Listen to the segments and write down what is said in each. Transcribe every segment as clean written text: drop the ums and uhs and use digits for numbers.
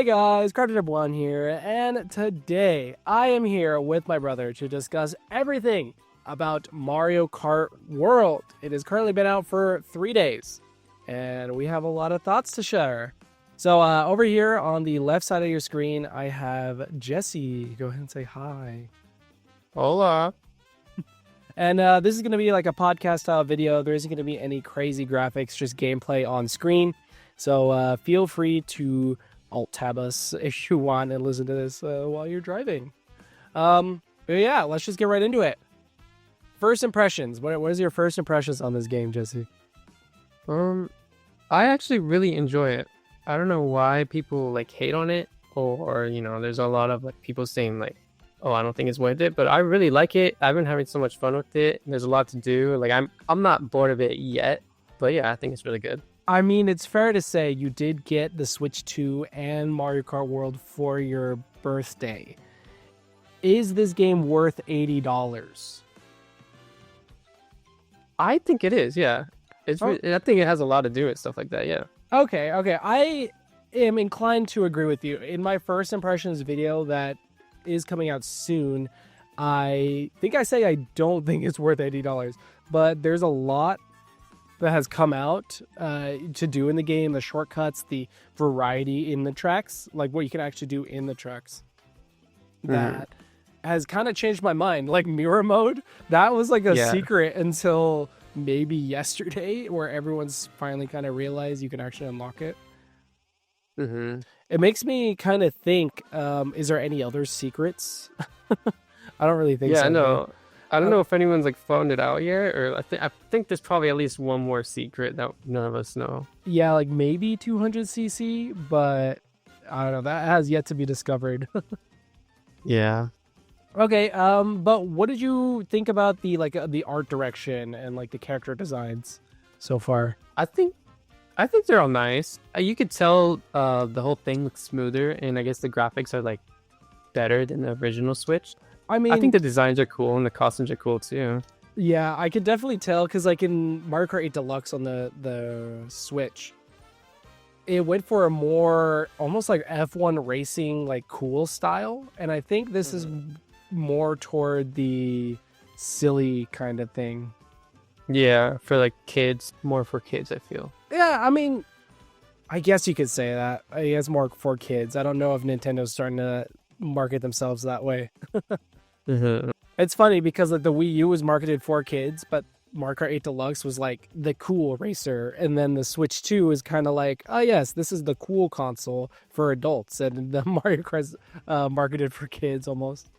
Hey guys, Carter1 here, and today I am here with my brother to discuss everything about Mario Kart World. It has currently been out for 3 days, and we have a lot of thoughts to share. So over here on the left side of your screen, I have Jesse. Go ahead and say hi. Hola. And this is going to be like a podcast style video. There isn't going to be any crazy graphics, just gameplay on screen. So feel free to alt-tab us if you want and listen to this while you're driving. But yeah, let's just get right into it. First impressions. What is your first impressions on this game, Jesse? I actually really enjoy it. I don't know why people like hate on it, or there's a lot of like people saying like, oh, I don't think it's worth it, but I really like it. I've been having so much fun with it. There's a lot to do. Like I'm not bored of it yet, but yeah, I think it's really good. I mean, it's fair to say you did get the Switch 2 and Mario Kart World for your birthday. Is this game worth $80? I think it is, yeah. I think it has a lot to do with stuff like that, yeah. Okay. I am inclined to agree with you. In my first impressions video that is coming out soon, I think I say I don't think it's worth $80, but there's a lot that has come out to do in the game, the shortcuts, the variety in the tracks, like what you can actually do in the tracks. That has kind of changed my mind. Like mirror mode, that was like a secret until maybe yesterday, where everyone's finally kind of realized you can actually unlock it. It makes me kind of think, is there any other secrets? I don't really think so. Yeah, no. I don't know if anyone's like found it out yet, or I think there's probably at least one more secret that none of us know. Yeah, like maybe 200cc, but I don't know. That has yet to be discovered. Yeah. Okay, but what did you think about the art direction and like the character designs so far? I think they're all nice. You could tell the whole thing looks smoother, and I guess the graphics are like better than the original Switch. I mean, I think the designs are cool and the costumes are cool too. Yeah, I could definitely tell because like in Mario Kart 8 Deluxe on the Switch, it went for a more almost like F1 racing like cool style, and I think this is more toward the silly kind of thing. Yeah, for like kids, more for kids, I feel. Yeah, I mean, I guess you could say that. I guess more for kids. I don't know if Nintendo's starting to market themselves that way. It's funny because like the Wii U was marketed for kids, but Mario Kart 8 Deluxe was like the cool racer, and then the Switch 2 is kind of like, oh yes, this is the cool console for adults, and the Mario Kart's marketed for kids almost.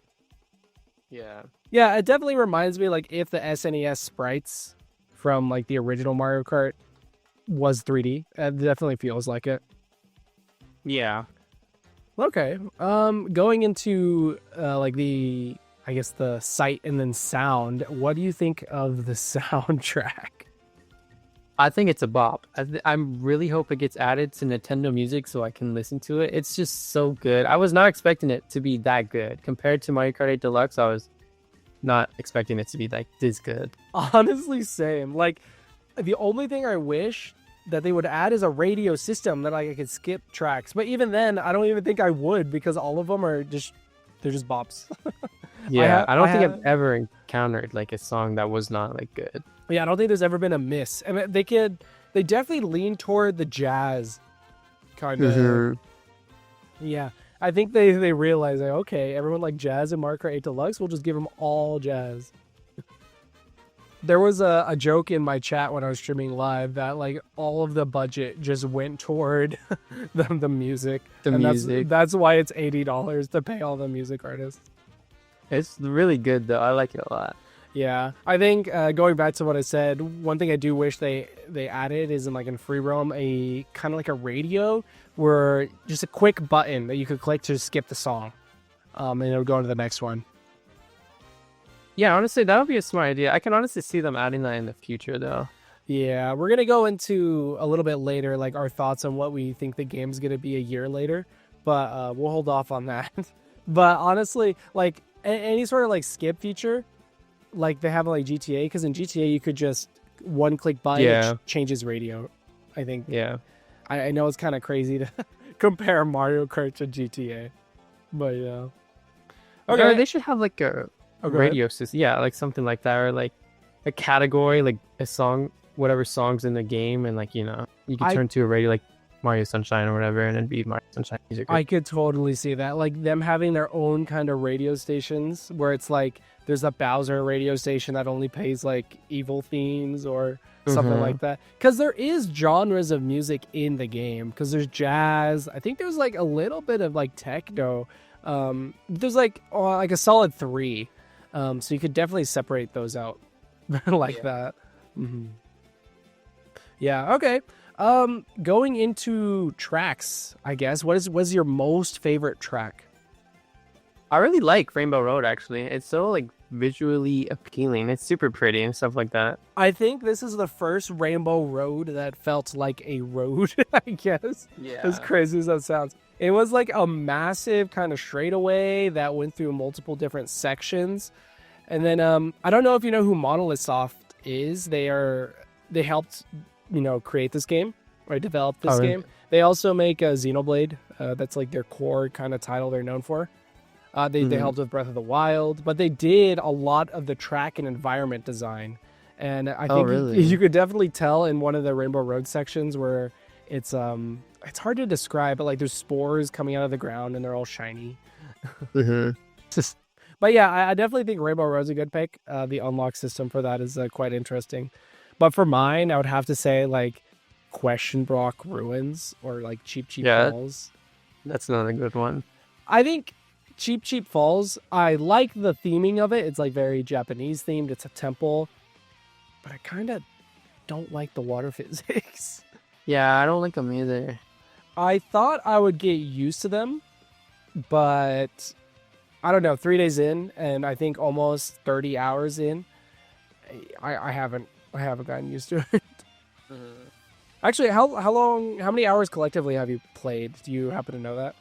Yeah, it definitely reminds me like if the SNES sprites from like the original Mario Kart was 3D. It definitely feels like it. Yeah. Okay. Going into like the sight and then sound. What do you think of the soundtrack? I think it's a bop. I really hope it gets added to Nintendo Music so I can listen to it. It's just so good. I was not expecting it to be that good. Compared to Mario Kart 8 Deluxe, I was not expecting it to be like this good. Honestly, same. Like, the only thing I wish that they would add is a radio system that I could skip tracks. But even then, I don't even think I would, because all of them are just bops. Yeah, I don't think I've ever encountered like a song that was not like good. Yeah, I don't think there's ever been a miss. I mean, they definitely lean toward the jazz kind of. Yeah, I think they realize like, okay, everyone like jazz in Mario Kart 8 Deluxe, we'll just give them all jazz. There was a joke in my chat when I was streaming live that like all of the budget just went toward the music. That's why it's $80 to pay all the music artists. It's really good though. I like it a lot. Yeah, I think going back to what I said, one thing I do wish they added is in free roam a kind of like a radio where just a quick button that you could click to skip the song, and it'll go into the next one. Yeah, honestly, that would be a smart idea. I can honestly see them adding that in the future, though. Yeah, we're going to go into a little bit later, like our thoughts on what we think the game's going to be a year later, but we'll hold off on that. But honestly, like any sort of like skip feature, like they have like GTA, because in GTA you could just one click button, it changes radio, I think. Yeah. I know it's kind of crazy to compare Mario Kart to GTA. But yeah. Okay, Okay. they should have like a Oh, go ahead. radio system. Yeah, like something like that, or like a category, like a song, whatever songs in the game, and like you could I turn to a radio like Mario Sunshine or whatever, and it'd be Mario Sunshine music. I could totally see that. Like them having their own kind of radio stations where it's like there's a Bowser radio station that only plays like evil themes or something like that. Because there is genres of music in the game. Because there's jazz. I think there's like a little bit of like techno. There's like a solid 3. So you could definitely separate those out like that. Mm-hmm. Yeah. Okay. Going into tracks, I guess. What's your most favorite track? I really like Rainbow Road. Actually, it's so like visually appealing. It's super pretty and stuff like that. I think this is the first Rainbow Road that felt like a road, I guess. Yeah. As crazy as that sounds. It was like a massive kind of straightaway that went through multiple different sections. And then I don't know if you know who Monolith Soft is. They helped, create this game, or develop this game. They also make Xenoblade. That's like their core kind of title they're known for. They helped with Breath of the Wild, but they did a lot of the track and environment design. And I think you could definitely tell in one of the Rainbow Road sections where it's hard to describe, but like there's spores coming out of the ground and they're all shiny. But yeah, I definitely think Rainbow Road's a good pick. The unlock system for that is quite interesting. But for mine, I would have to say like Question Block Ruins or like Cheap Falls. That's not a good one. I think Cheap Falls, I like the theming of it. It's like very Japanese themed. It's a temple. But I kind of don't like the water physics. Yeah, I don't like them either. I thought I would get used to them, but I don't know. 3 days in, and I think almost 30 hours in, I haven't gotten used to it. Actually, how many hours collectively have you played? Do you happen to know that?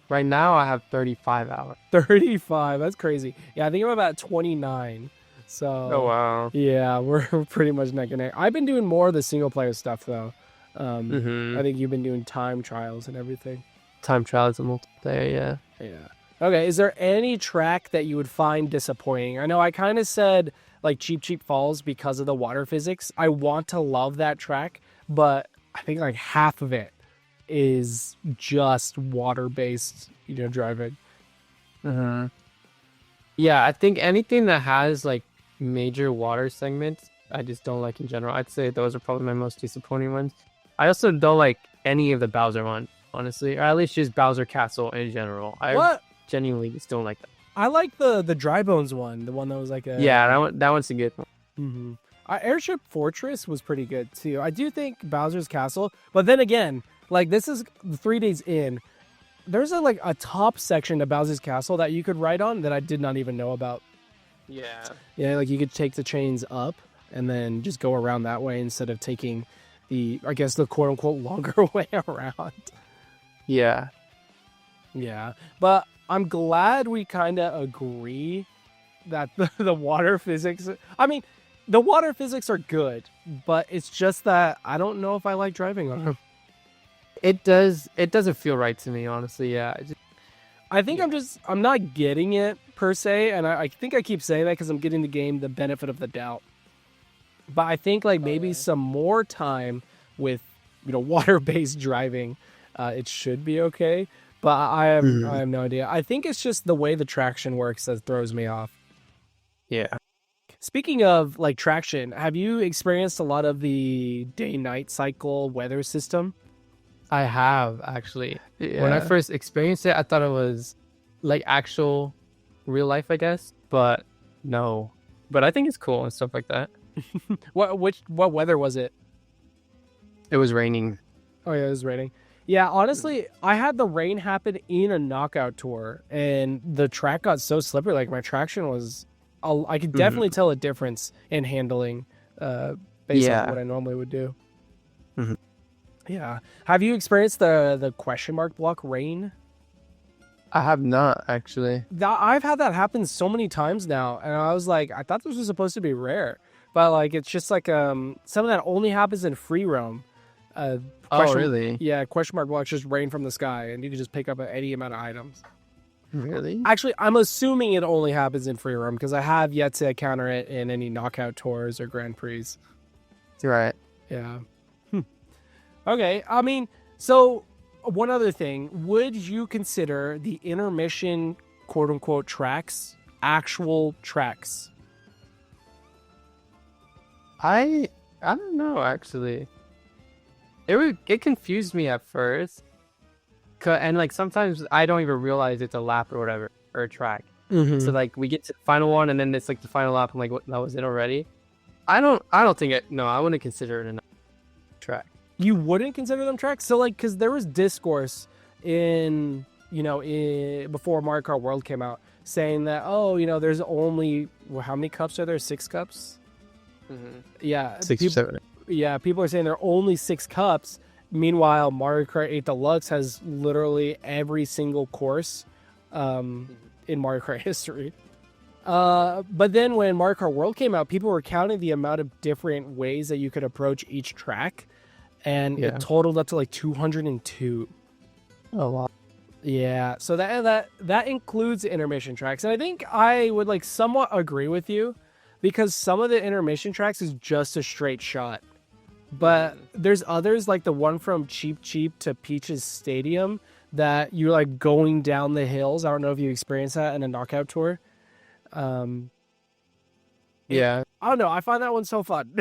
Right now, I have 35 hours. 35. That's crazy. Yeah, I think I'm about 29. So. Oh wow. Yeah, we're pretty much neck and neck. I've been doing more of the single player stuff though. I think you've been doing time trials and everything. Time trials and multiplayer, yeah. Yeah. Okay. Is there any track that you would find disappointing? I know I kind of said like Cheap Falls because of the water physics. I want to love that track, but I think like half of it is just water-based, driving. Yeah, I think anything that has like major water segments, I just don't like in general. I'd say those are probably my most disappointing ones. I also don't like any of the Bowser ones, honestly, or at least just Bowser Castle in general. I genuinely just don't like that. I like the Dry Bones one, the one that was like a... Yeah, that one's a good one. Airship Fortress was pretty good too. I do think Bowser's Castle, but then again, like this is 3 days in, there's a top section of Bowser's Castle that you could ride on that I did not even know about. Yeah. Yeah, like you could take the chains up and then just go around that way instead of taking the quote unquote longer way around. Yeah. Yeah. But I'm glad we kind of agree that the water physics, I mean, the water physics are good, but it's just that I don't know if I like driving on them. It doesn't feel right to me, honestly. Yeah. I think I'm not getting it per se, and I think I keep saying that because I'm getting the game the benefit of the doubt. But I think like maybe some more time with water-based driving, it should be okay. But I have no idea. I think it's just the way the traction works that throws me off. Yeah. Speaking of like traction, have you experienced a lot of the day-night cycle weather system? I have, actually. Yeah. When I first experienced it, I thought it was like actual real life, I guess. But no. But I think it's cool and stuff like that. What weather was it? It was raining. Oh yeah, it was raining. Yeah, honestly, I had the rain happen in a knockout tour, and the track got so slippery. Like my traction was, I could definitely tell a difference in handling, based on what I normally would do. Yeah. Have you experienced the question mark block rain? I have not, actually. I've had that happen so many times now, and I was like, I thought this was supposed to be rare, but like it's just like something that only happens in free roam. Uh, Oh, really? Yeah, question mark blocks just rain from the sky, and you can just pick up any amount of items. Really? Actually, I'm assuming it only happens in free roam because I have yet to encounter it in any knockout tours or Grand Prix. Right. Yeah. Okay. I mean, so one other thing, would you consider the intermission quote unquote tracks actual tracks? I don't know actually. It confused me at first. And like sometimes I don't even realize it's a lap or whatever or a track. So like we get to the final one and then it's like the final lap. I'm like, what? That was it already? I don't think it. No, I wouldn't consider it a track. You wouldn't consider them tracks? So like, because there was discourse in before Mario Kart World came out saying that there's only how many cups are there? 6 cups. Yeah, 6 or 7. Yeah, people are saying there are only 6 cups. Meanwhile, Mario Kart 8 Deluxe has literally every single course in Mario Kart history. But then when Mario Kart World came out, people were counting the amount of different ways that you could approach each track, and it totaled up to like 202. Oh, wow. Yeah, so that includes the intermission tracks, and I think I would like somewhat agree with you because some of the intermission tracks is just a straight shot. But there's others like the one from Cheep Cheep to Peach's Stadium that you're like going down the hills. I don't know if you experienced that in a knockout tour. Yeah. I don't know. I find that one so fun.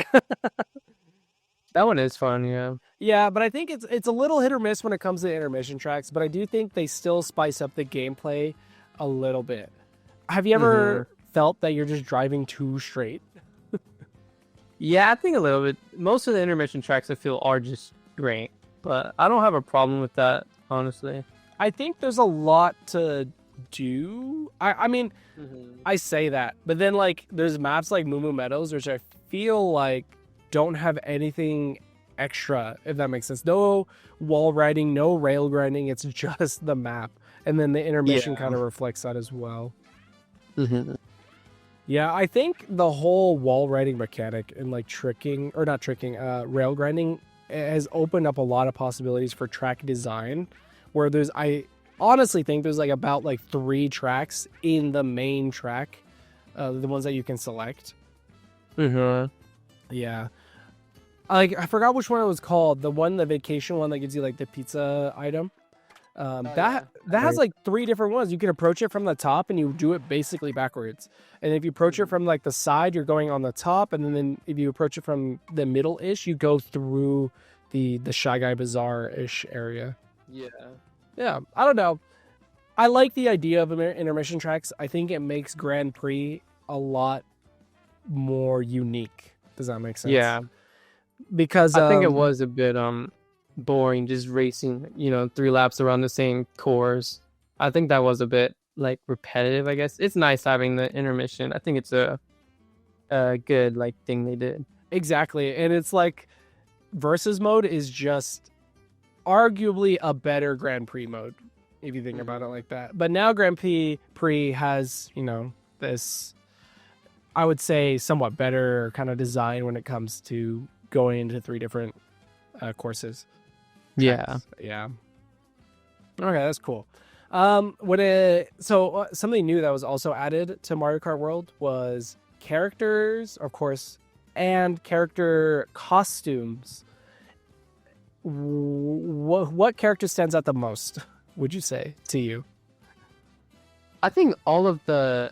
That one is fun, yeah. Yeah, but I think it's a little hit or miss when it comes to intermission tracks, but I do think they still spice up the gameplay a little bit. Have you ever felt that you're just driving too straight? Yeah, I think a little bit. Most of the intermission tracks I feel are just great, but I don't have a problem with that, honestly. I think there's a lot to do. I mean, I say that, but then like there's maps like Moo Moo Meadows, which I feel like don't have anything extra, if that makes sense. No wall riding, no rail grinding. It's just the map, and then the intermission kind of reflects that as well. Yeah, I think the whole wall riding mechanic and like rail grinding has opened up a lot of possibilities for track design. Where I honestly think there's like about like 3 tracks in the main track, the ones that you can select. Yeah. I forgot which one it was called. The vacation one that gives you like the pizza item. That has like 3 different ones. You can approach it from the top and you do it basically backwards. And if you approach it from like the side, you're going on the top. And then if you approach it from the middle-ish, you go through the Shy Guy Bazaar-ish area. Yeah. I don't know. I like the idea of intermission tracks. I think it makes Grand Prix a lot more unique. Does that make sense? Yeah. Because I think it was a bit boring just racing 3 laps around the same course. I think that was a bit like repetitive, I guess. It's nice having the intermission. I think it's a good like thing they did. Exactly. And it's like versus mode is just arguably a better Grand Prix mode if you think about it like that. But now Grand Prix has this, I would say, somewhat better kind of design when it comes to going into 3 different courses. Yeah. Okay, that's cool. Something new that was also added to Mario Kart World was characters, of course, and character costumes. What character stands out the most, would you say, to you? I think all of the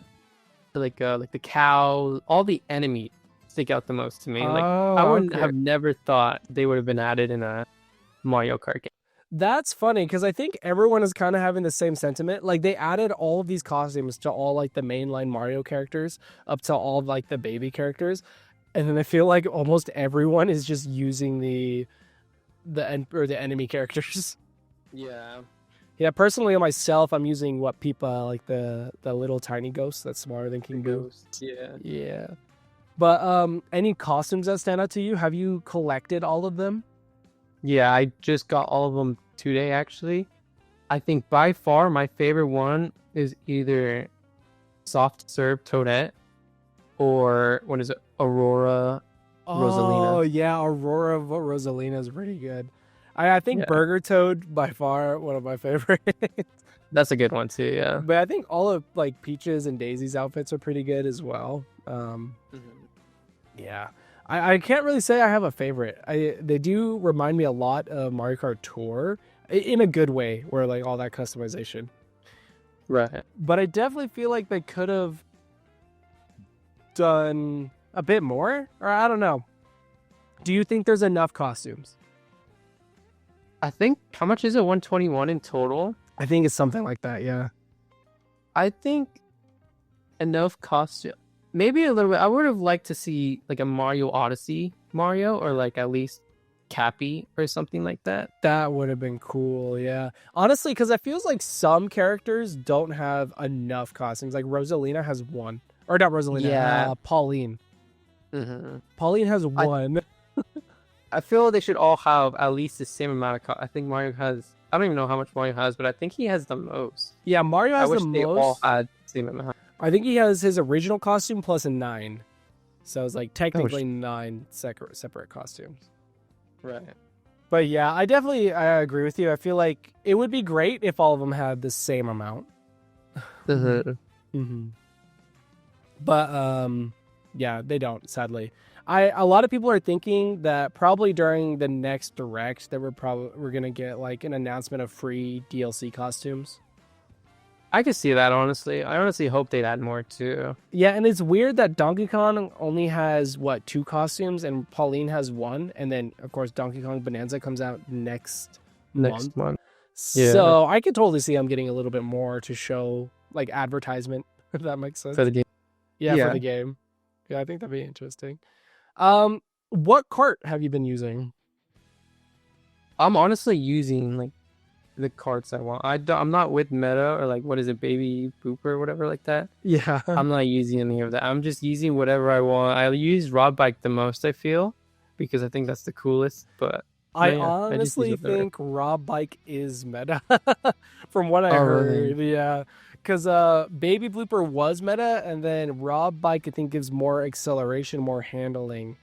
like the cow, all the enemies stick out the most to me. I wouldn't have never thought they would have been added in a Mario Kart game. That's funny because I think everyone is kind of having the same sentiment. Like they added all of these costumes to all like the mainline Mario characters up to all like the baby characters, and then I feel like almost everyone is just using the enemy characters. Yeah, personally myself, I'm using Peepa, like the little tiny ghost that's smaller than King Boo. Yeah. But any costumes that stand out to you? Have you collected all of them? Yeah, I just got all of them today, actually. I think by far my favorite one is either Soft Serve Toadette or what is it, Aurora Rosalina. Oh yeah, Aurora Rosalina is pretty good. I think Yeah, Burger Toad by far one of my favorites. that's a good one too. Yeah. But I think all of like Peaches and Daisy's outfits are pretty good as well. Yeah. I can't really say I have a favorite. They do remind me a lot of Mario Kart Tour in a good way, where like all that customization. Right. But I definitely feel like they could have done a bit more, or I don't know. Do you think there's enough costumes? I think how much is it? 121 in total. I think it's something like that. Yeah. I think enough costume. Maybe a little bit. I would have liked to see like a Mario Odyssey Mario, or like at least Cappy or something like that. That would have been cool, yeah. Honestly, because it feels like some characters don't have enough costumes. Like Rosalina has one. Or not Rosalina, Yeah. Pauline. hmm Pauline has one. I feel they should all have at least the same amount of. I think Mario has. I don't even know how much Mario has, but I think he has the most. Yeah, Mario I has wish the they all most. had the same amount. I think he has his original costume plus a 9. So it's like Oh, technically 9 separate costumes. Right. But yeah, I agree with you. I feel like it would be great if all of them had the same amount. Mm-hmm. But yeah, they don't, sadly. A lot of people are thinking that probably during the next direct that we're gonna get like an announcement of free DLC costumes. I could see that, honestly. I honestly hope they'd add more too. Yeah, and it's weird that Donkey Kong only has 2 costumes and Pauline has 1, and then of course Donkey Kong Bonanza comes out next month. Yeah. So I could totally see I'm getting a little bit more to show like advertisement, if that makes sense. For the game. Yeah, Yeah. for the game. Yeah, I think that'd be interesting. What cart have you been using? I'm honestly using like the carts I want. I'm not with Meta or like what is it, Baby Boop or whatever like that. Yeah. I'm not using any of that. I'm just using whatever I want. I use Rob Bike the most, I feel, because I think that's the coolest. But I yeah, honestly think Rob Bike is meta from what I Oh, heard. really? Yeah. Because Baby Blooper was meta, and then Rob Bike, I think, gives more acceleration, more handling.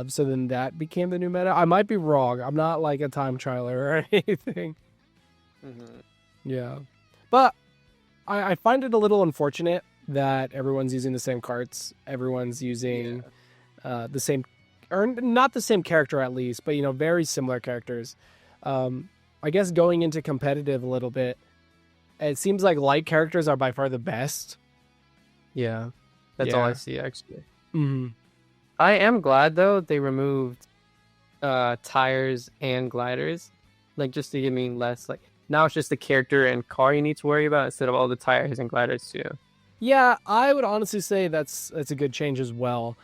So then that became the new meta. I might be wrong. I'm not like a time trialer or anything. Yeah. But I find it a little unfortunate that everyone's using the same carts. Everyone's using the same, or not the same character at least, but, very similar characters. I guess going into competitive a little bit, it seems like light characters are by far the best. Yeah, that's all I see actually. Mm-hmm. I am glad though they removed tires and gliders, like just to give me less like now it's just the character and car you need to worry about instead of all the tires and gliders too. Yeah, I would honestly say that's a good change as well.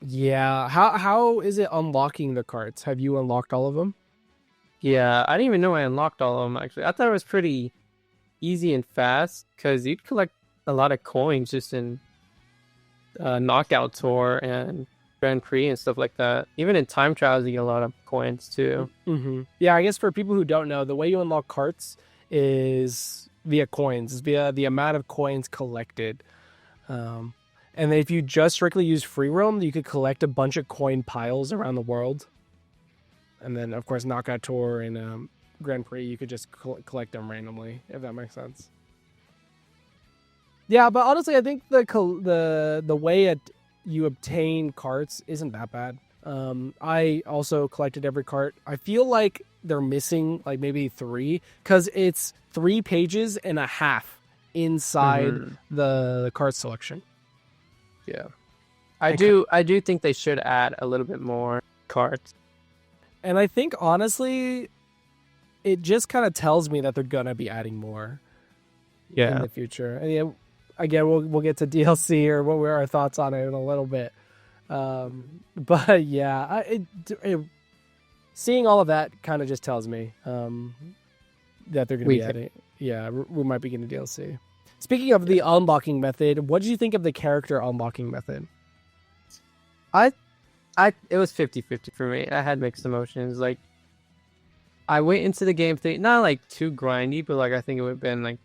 Yeah, how is it unlocking the carts? Have you unlocked all of them? Yeah, I didn't even know I unlocked all of them actually. I thought it was pretty easy and fast because you'd collect a lot of coins just in Knockout Tour and Grand Prix and stuff like that. Even in time trials, you get a lot of coins too. Mm-hmm. Yeah, I guess for people who don't know, the way you unlock carts is via coins, is via the amount of coins collected. And then if you just strictly use free roam, you could collect a bunch of coin piles around the world. And then, of course, Knockout Tour and Grand Prix, you could just collect them randomly, if that makes sense. Yeah, but honestly, I think the way you obtain carts isn't that bad. I also collected every cart. I feel like they're missing like maybe 3 because it's 3 pages and a half inside the cart selection. Yeah, I do think they should add a little bit more carts. And I think honestly, it just kind of tells me that they're gonna be adding more in the future. And yeah, again, we'll get to DLC or what were our thoughts on it in a little bit. But yeah, seeing all of that kind of just tells me that they're gonna be adding. Yeah, we might be getting DLC. Speaking of the unlocking method, what did you think of the character unlocking method? It was 50-50 for me. I had mixed emotions. Like, I went into the game thinking, not like too grindy, but like I think it would have been like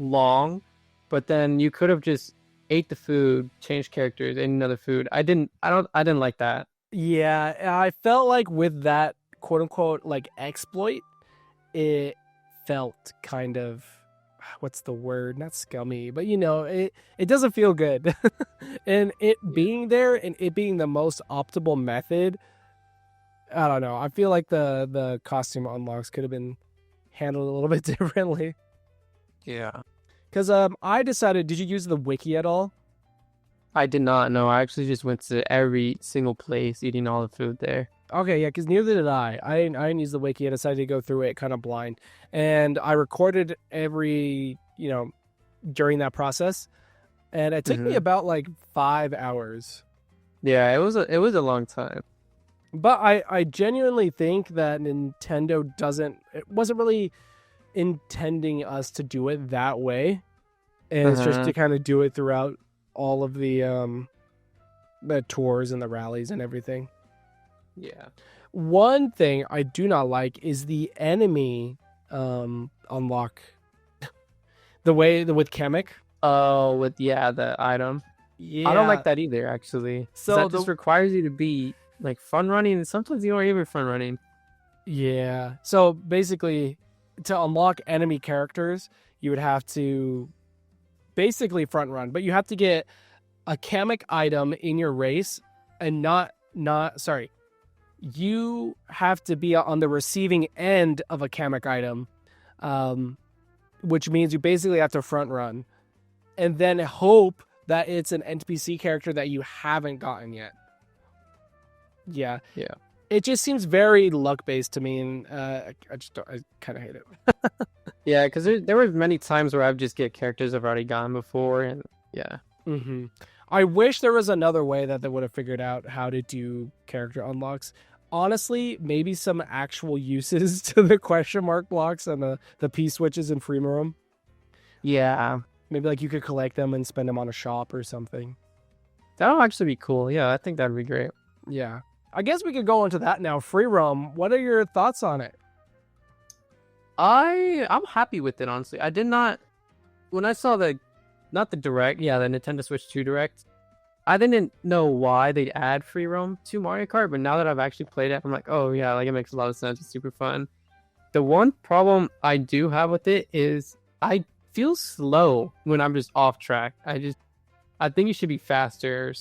long. But then you could have just ate the food, changed characters, ate another food. I didn't like that. Yeah, I felt like with that quote unquote like exploit, it felt kind of what's the word? Not scummy, but it doesn't feel good. And it being there and it being the most optimal method, I don't know. I feel like the costume unlocks could have been handled a little bit differently. Yeah. Because I decided, did you use the wiki at all? I did not know. I actually just went to every single place eating all the food there. Okay, yeah, because neither did I. I didn't use the wiki. I decided to go through it kind of blind, and I recorded every during that process, and it took me about like 5 hours. Yeah, it was a long time. But I genuinely think that Nintendo it wasn't really intending us to do it that way, and it's just to kind of do it throughout all of the tours and the rallies and everything. Yeah. One thing I do not like is the enemy unlock. The way with Kamek. Oh, the item. Yeah. I don't like that either, actually. So that just requires you to be like fun running, and sometimes you aren't even fun running. Yeah. So basically, to unlock enemy characters, you would have to basically front run, but you have to get a Kamek item in your race, and sorry. You have to be on the receiving end of a Kamek item, which means you basically have to front run and then hope that it's an NPC character that you haven't gotten yet. Yeah. Yeah. It just seems very luck-based to me, and I kind of hate it. Yeah, because there were many times where I've just get characters I've already gotten before, and yeah. Mm-hmm. I wish there was another way that they would have figured out how to do character unlocks. Honestly, maybe some actual uses to the question mark blocks and the P switches in free roam. Yeah. Maybe like you could collect them and spend them on a shop or something. That'll actually be cool. Yeah, I think that'd be great. Yeah. I guess we could go into that now. Free roam, what are your thoughts on it? I'm happy with it, honestly. I did not... When I saw not the Direct, the Nintendo Switch 2 Direct, I didn't know why they'd add free roam to Mario Kart, but now that I've actually played it, I'm like, oh yeah, like it makes a lot of sense. It's super fun. The one problem I do have with it is I feel slow when I'm just off track. I think you should be faster.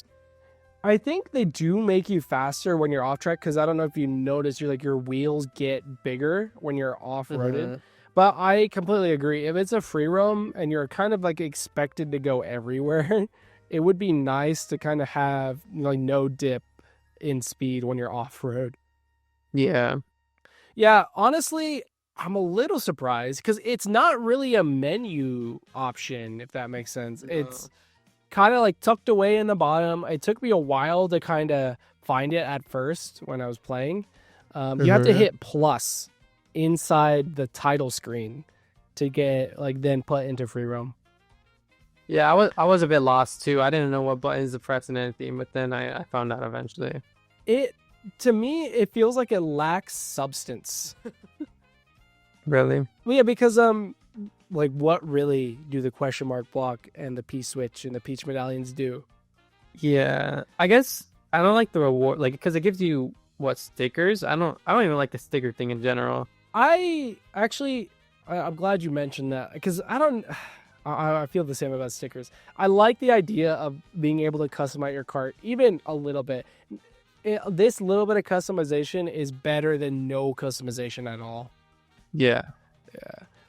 I think they do make you faster when you're off track, because I don't know if you notice, your wheels get bigger when you're off-roaded. But I completely agree. If it's a free roam and you're kind of like expected to go everywhere, it would be nice to kind of have like no dip in speed when you're off-road. Yeah. Yeah, honestly, I'm a little surprised because it's not really a menu option, if that makes sense. No. It's kind of like tucked away in the bottom. It took me a while to kind of find it at first when I was playing. You have to hit plus inside the title screen to get like then put into free roam. Yeah, I was a bit lost too. I didn't know what buttons to press and anything, but then I found out eventually. To me, it feels like it lacks substance. Really? Well, yeah, because like what really do the question mark block and the P switch and the Peach medallions do? Yeah, I guess I don't like the reward, like because it gives you stickers. I don't even like the sticker thing in general. I'm glad you mentioned that, because I feel the same about stickers. I like the idea of being able to customize your cart even a little bit. This little bit of customization is better than no customization at all. Yeah.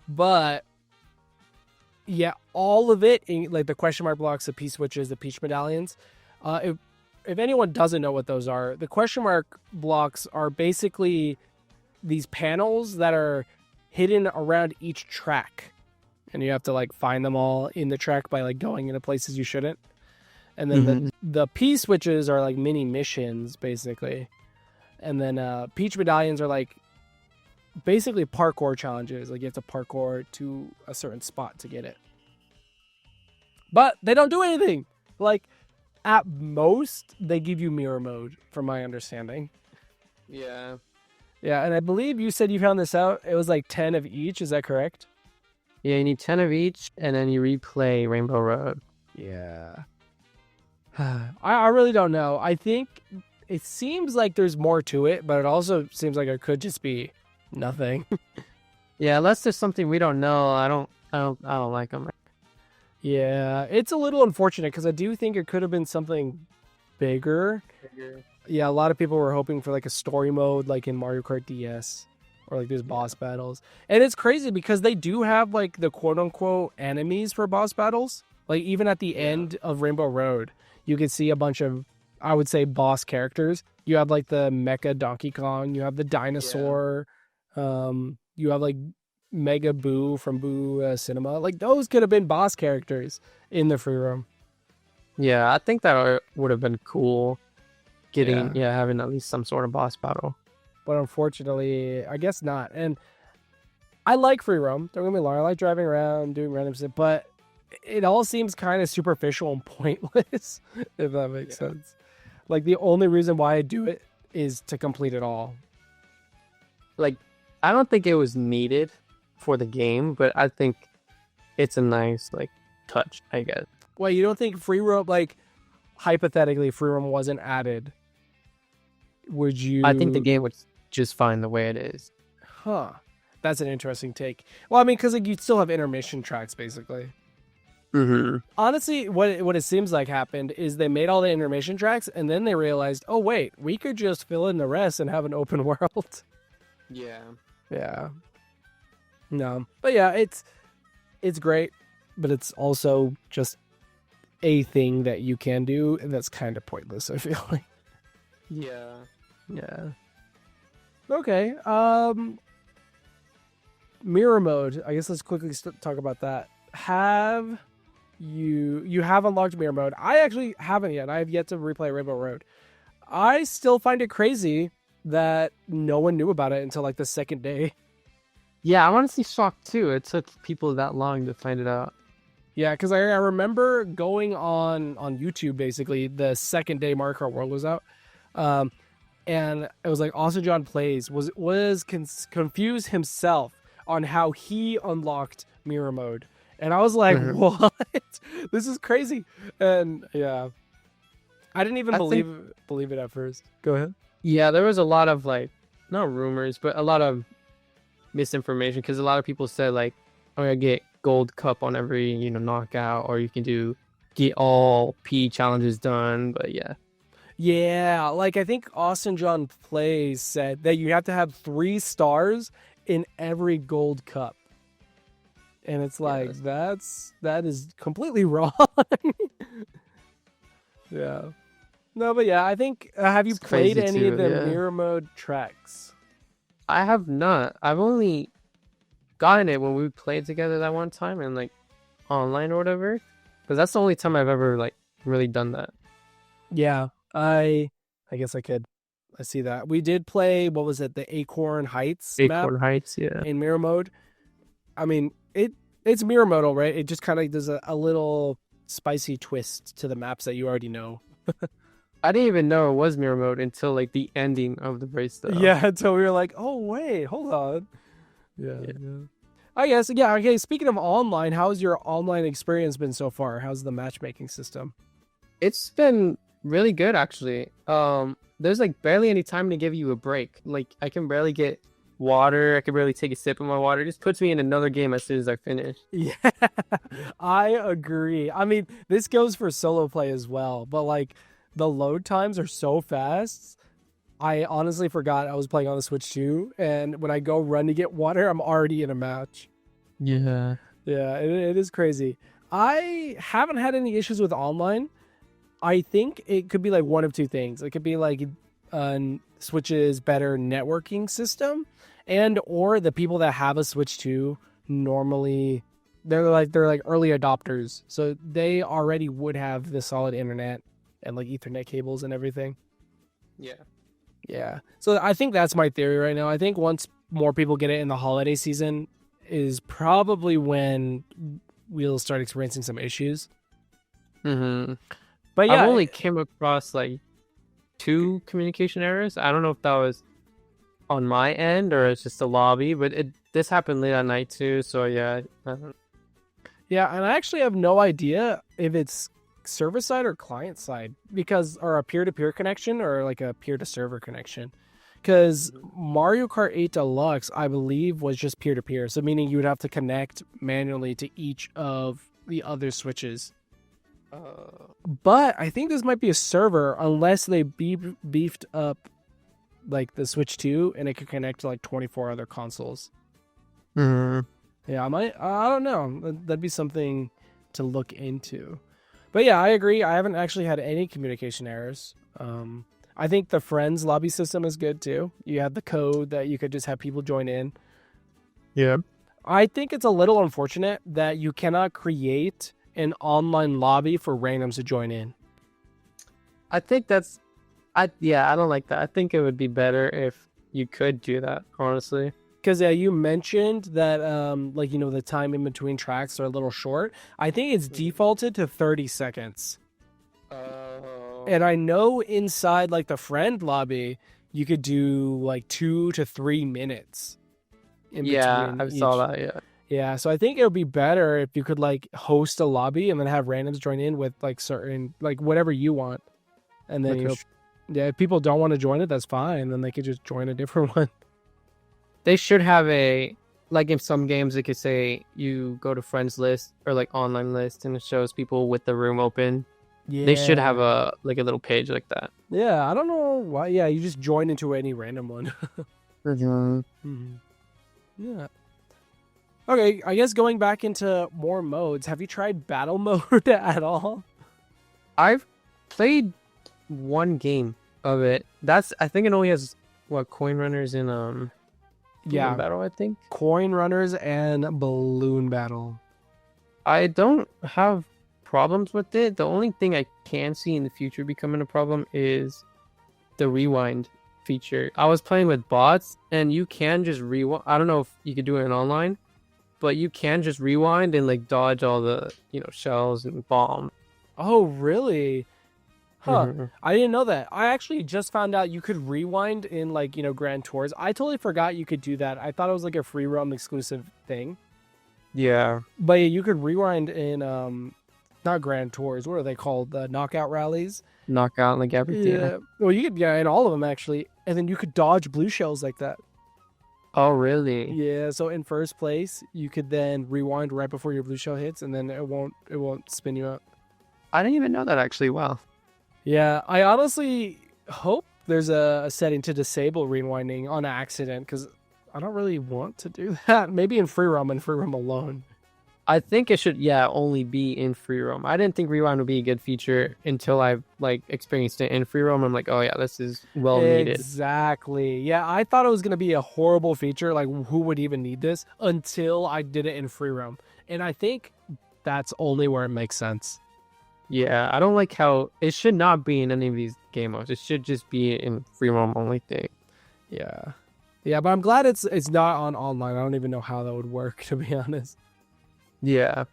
But yeah, all of it, like the question mark blocks, the P switches, the Peach medallions. If anyone doesn't know what those are, the question mark blocks are basically these panels that are hidden around each track, and you have to like find them all in the track by like going into places you shouldn't. And then the P switches are like mini missions basically, and then Peach medallions are like basically parkour challenges. Like you have to parkour to a certain spot to get it, but they don't do anything. Like at most they give you mirror mode, from my understanding. Yeah, and I believe you said you found this out. It was like 10 of each. Is that correct? Yeah, you need 10 of each, and then you replay Rainbow Road. Yeah. I really don't know. I think it seems like there's more to it, but it also seems like it could just be nothing. Yeah, unless there's something we don't know, I don't like them. Yeah, it's a little unfortunate because I do think it could have been something bigger. Yeah, a lot of people were hoping for like a story mode like in Mario Kart DS or like these boss battles. And it's crazy because they do have like the quote unquote enemies for boss battles. Like even at the end of Rainbow Road, you can see a bunch of, I would say, boss characters. You have like the Mecha Donkey Kong, you have the dinosaur, you have like Mega Boo from Boo Cinema. Like those could have been boss characters in the free roam. Yeah, I think that would have been cool. Having at least some sort of boss battle. But unfortunately, I guess not. And I like free roam. Don't get me wrong. I like driving around, doing random stuff, but it all seems kind of superficial and pointless, if that makes sense. Like the only reason why I do it is to complete it all. Like, I don't think it was needed for the game, but I think it's a nice like touch, I guess. Well, you don't think free roam, like hypothetically, free roam wasn't added? Would you? I think the game would just fine the way it is. Huh. That's an interesting take. Well, I mean, because like you still have intermission tracks, basically. Mm-hmm. Honestly, what it seems like happened is they made all the intermission tracks, and then they realized, oh wait, we could just fill in the rest and have an open world. Yeah. Yeah. No, but yeah, it's great, but it's also just a thing that you can do, and that's kind of pointless, I feel like. Yeah. Yeah. Okay. Mirror mode. I guess let's quickly talk about that. Have you have unlocked mirror mode? I actually haven't yet. I have yet to replay Rainbow Road. I still find it crazy that no one knew about it until like the second day. Yeah, I'm honestly shocked too. It took people that long to find it out. Yeah, because I remember going on YouTube basically the second day Mario Kart World was out. And it was like Austin John Plays was confused himself on how he unlocked mirror mode. And I was like, what? This is crazy. And yeah, I didn't even believe it at first. Go ahead. Yeah, there was a lot of like, not rumors, but a lot of misinformation because a lot of people said like, oh, I get gold cup on every, knockout, or you can get all P challenges done. But yeah. Yeah, like I think Austin John Plays said that you have to have 3 stars in every gold cup. And it's like, that is completely wrong. Yeah. No, but yeah, I think, have you played any of the mirror mode tracks? I have not. I've only gotten it when we played together that one time and like online or whatever. Because that's the only time I've ever like really done that. Yeah, I guess I could. I see that. We did play, what was it, the Acorn Heights map? Acorn Heights, yeah. In mirror mode. I mean, it's mirror mode, right? It just kind of does a little spicy twist to the maps that you already know. I didn't even know it was mirror mode until like the ending of the race though. Yeah, until we were like, oh wait, hold on. Yeah. I guess, yeah, okay, speaking of online, how's your online experience been so far? How's the matchmaking system? It's been really good actually. There's like barely any time to give you a break. Like I can barely get water. I can barely take a sip of my water. It just puts me in another game as soon as I finish. Yeah, I agree. I mean, this goes for solo play as well, but like the load times are so fast. I honestly forgot I was playing on the Switch too, and when I go run to get water, I'm already in a match. Yeah. Yeah, it is crazy. I haven't had any issues with online. I think it could be like one of two things. It could be like Switch's better networking system, and or the people that have a Switch 2 normally they're like early adopters, so they already would have the solid internet and like Ethernet cables and everything. Yeah. So I think that's my theory right now. I think once more people get it in the holiday season is probably when we'll start experiencing some issues. Mm-hmm. But yeah, I've only came across like 2 communication errors. I don't know if that was on my end or it's just a lobby, but this happened late at night too. So yeah. Yeah, and I actually have no idea if it's server side or client side or a peer-to-peer connection or like a peer-to-server connection. Because Mario Kart 8 Deluxe, I believe, was just peer-to-peer. So meaning you would have to connect manually to each of the other switches. But I think this might be a server unless they beefed up like the Switch 2 and it could connect to like 24 other consoles. Mm-hmm. Yeah, I don't know. That'd be something to look into. But yeah, I agree. I haven't actually had any communication errors. I think the friends lobby system is good too. You have the code that you could just have people join in. Yeah. I think it's a little unfortunate that you cannot create an online lobby for randoms to join in. I think I don't like that. I think it would be better if you could do that, honestly. Because you mentioned that the time in between tracks are a little short. I think it's defaulted to 30 seconds. And I know inside like the friend lobby, you could do like 2 to 3 minutes. Yeah, I saw that. Yeah. Yeah, so I think it would be better if you could like host a lobby and then have randoms join in with like certain like whatever you want, and then if people don't want to join it, that's fine. Then they could just join a different one. They should have like in some games they could say you go to friends list or like online list and it shows people with the room open. Yeah. They should have a little page like that. Yeah, I don't know why. Yeah, you just join into any random one. Mm-hmm. Yeah. Okay, I guess going back into more modes, have you tried battle mode at all? I've played one game of it. I think it only has coin runners and balloon battle, I think. Coin runners and balloon battle. I don't have problems with it. The only thing I can see in the future becoming a problem is the rewind feature. I was playing with bots and you can just rewind. I don't know if you could do it in online, but you can just rewind and like dodge all the shells and bombs. Oh, really? Huh. Mm-hmm. I didn't know that. I actually just found out you could rewind in like, Grand Tours. I totally forgot you could do that. I thought it was like a free roam exclusive thing. Yeah. But you could rewind in not Grand Tours. What are they called? The knockout rallies? Knockout, like everything. Yeah. Well, you could, in all of them actually. And then you could dodge blue shells like that. Oh, really? Yeah, so in first place, you could then rewind right before your blue shell hits, and then it won't spin you out. I didn't even know that, actually. Wow. Yeah, I honestly hope there's a setting to disable rewinding on accident, because I don't really want to do that. Maybe in free roam and free roam alone. I think it should, only be in free roam. I didn't think rewind would be a good feature until I've experienced it in free roam. I'm like, oh yeah, this is well needed. Exactly. Yeah, I thought it was gonna be a horrible feature. Like, who would even need this? Until I did it in free roam, and I think that's only where it makes sense. Yeah, I don't like how it should not be in any of these game modes. It should just be in free roam only thing. Yeah, but I'm glad it's not on online. I don't even know how that would work, to be honest. Yeah.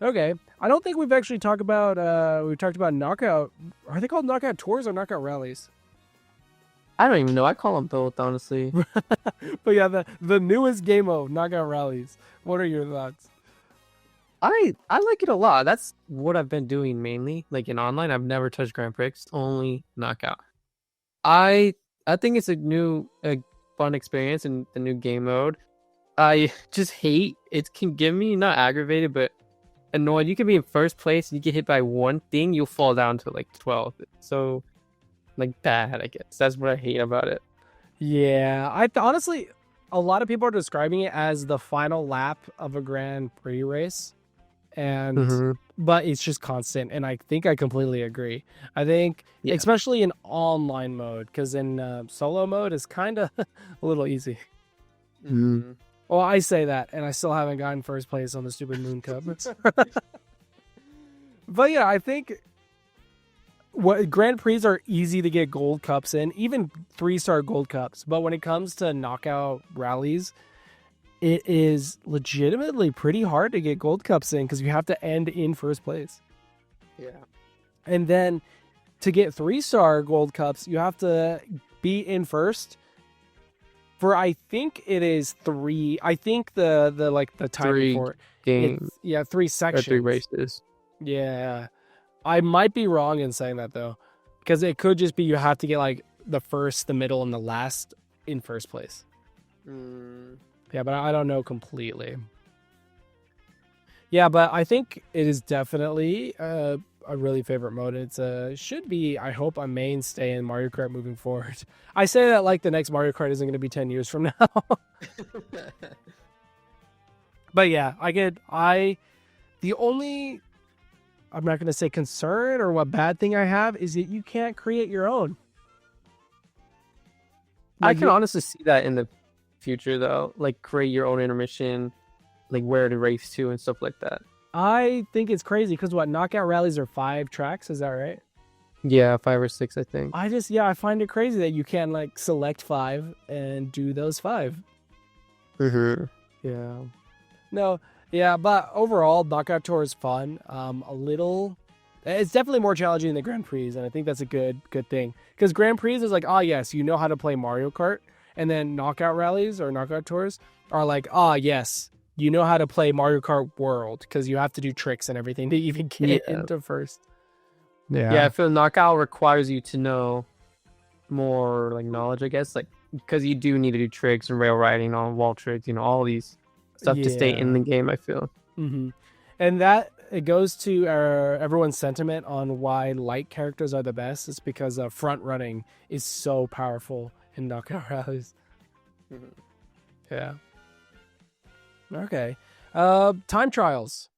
Okay. I don't think we've actually talked about we've talked about knockout. Are they called knockout tours or knockout rallies? I don't even know. I call them both, honestly. But yeah, the newest game mode, knockout rallies. What are your thoughts? I like it a lot. That's what I've been doing mainly. Like in online, I've never touched Grand Prix, only knockout. I think it's a fun experience in the new game mode. I just hate it. Can get me not aggravated, but annoyed. You can be in first place and you get hit by one thing, you'll fall down to 12th. So bad, I guess. That's what I hate about it. Yeah, honestly, a lot of people are describing it as the final lap of a Grand Prix race, and but it's just constant. And I think I completely agree. I think especially in online mode, because in solo mode is kind of a little easy. Mm-hmm. Well, I say that, and I still haven't gotten first place on the stupid Moon Cup. But yeah, I think Grand Prix are easy to get gold cups in, even 3-star gold cups. But when it comes to knockout rallies, it is legitimately pretty hard to get gold cups in because you have to end in first place. Yeah. And then to get 3-star gold cups, you have to be in first For I think it is 3. I think the like the time 3 for games it's 3 or sections. 3 races. Yeah. I might be wrong in saying that though. Because it could just be you have to get like the first, the middle, and the last in first place. Yeah, but I don't know completely. Yeah, but I think it is definitely a really favorite mode. It's should be, I hope, a mainstay in Mario Kart moving forward. I say that like the next Mario Kart isn't going to be 10 years from now. But yeah, the only, I'm not going to say concern or what bad thing I have is that you can't create your own. I can honestly see that in the future though, like create your own intermission, like where to race to and stuff like that. I think it's crazy because what, knockout rallies are 5 tracks, is that right? Yeah, 5 or 6, I think. I find it crazy that you can like select 5 and do those 5. Yeah. No, yeah, but overall, Knockout Tour is fun. It's definitely more challenging than Grand Prix, and I think that's a good thing. Because Grand Prix is like, yes, you know how to play Mario Kart, and then Knockout Rallies or Knockout Tours are like, yes, you know how to play Mario Kart World, because you have to do tricks and everything to even get into first. Yeah, I feel Knockout requires you to know more like knowledge, I guess, like because you do need to do tricks and rail riding on wall tricks, all these stuff to stay in the game, I feel. And that it goes to everyone's sentiment on why light characters are the best. It's because front running is so powerful in Knockout Rallies. Yeah. Okay. Time trials.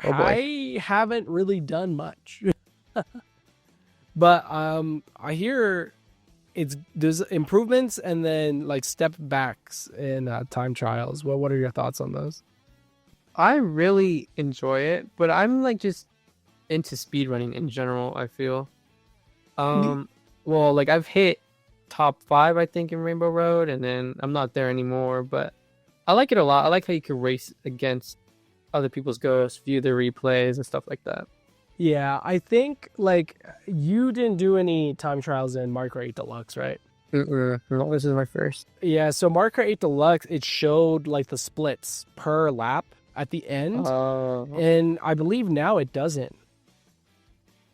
Oh boy. I haven't really done much. But I hear there's improvements and then like step backs in time trials. What are your thoughts on those? I really enjoy it, but I'm like just into speedrunning in general, I feel. Well, like I've hit top 5, I think, in Rainbow Road, and then I'm not there anymore, but I like it a lot. I like how you can race against other people's ghosts, view their replays and stuff like that. Yeah, I think like you didn't do any time trials in Mario Kart 8 Deluxe, right? No, this is my first. Yeah, so Mario Kart 8 Deluxe, it showed like the splits per lap at the end, and I believe now it doesn't.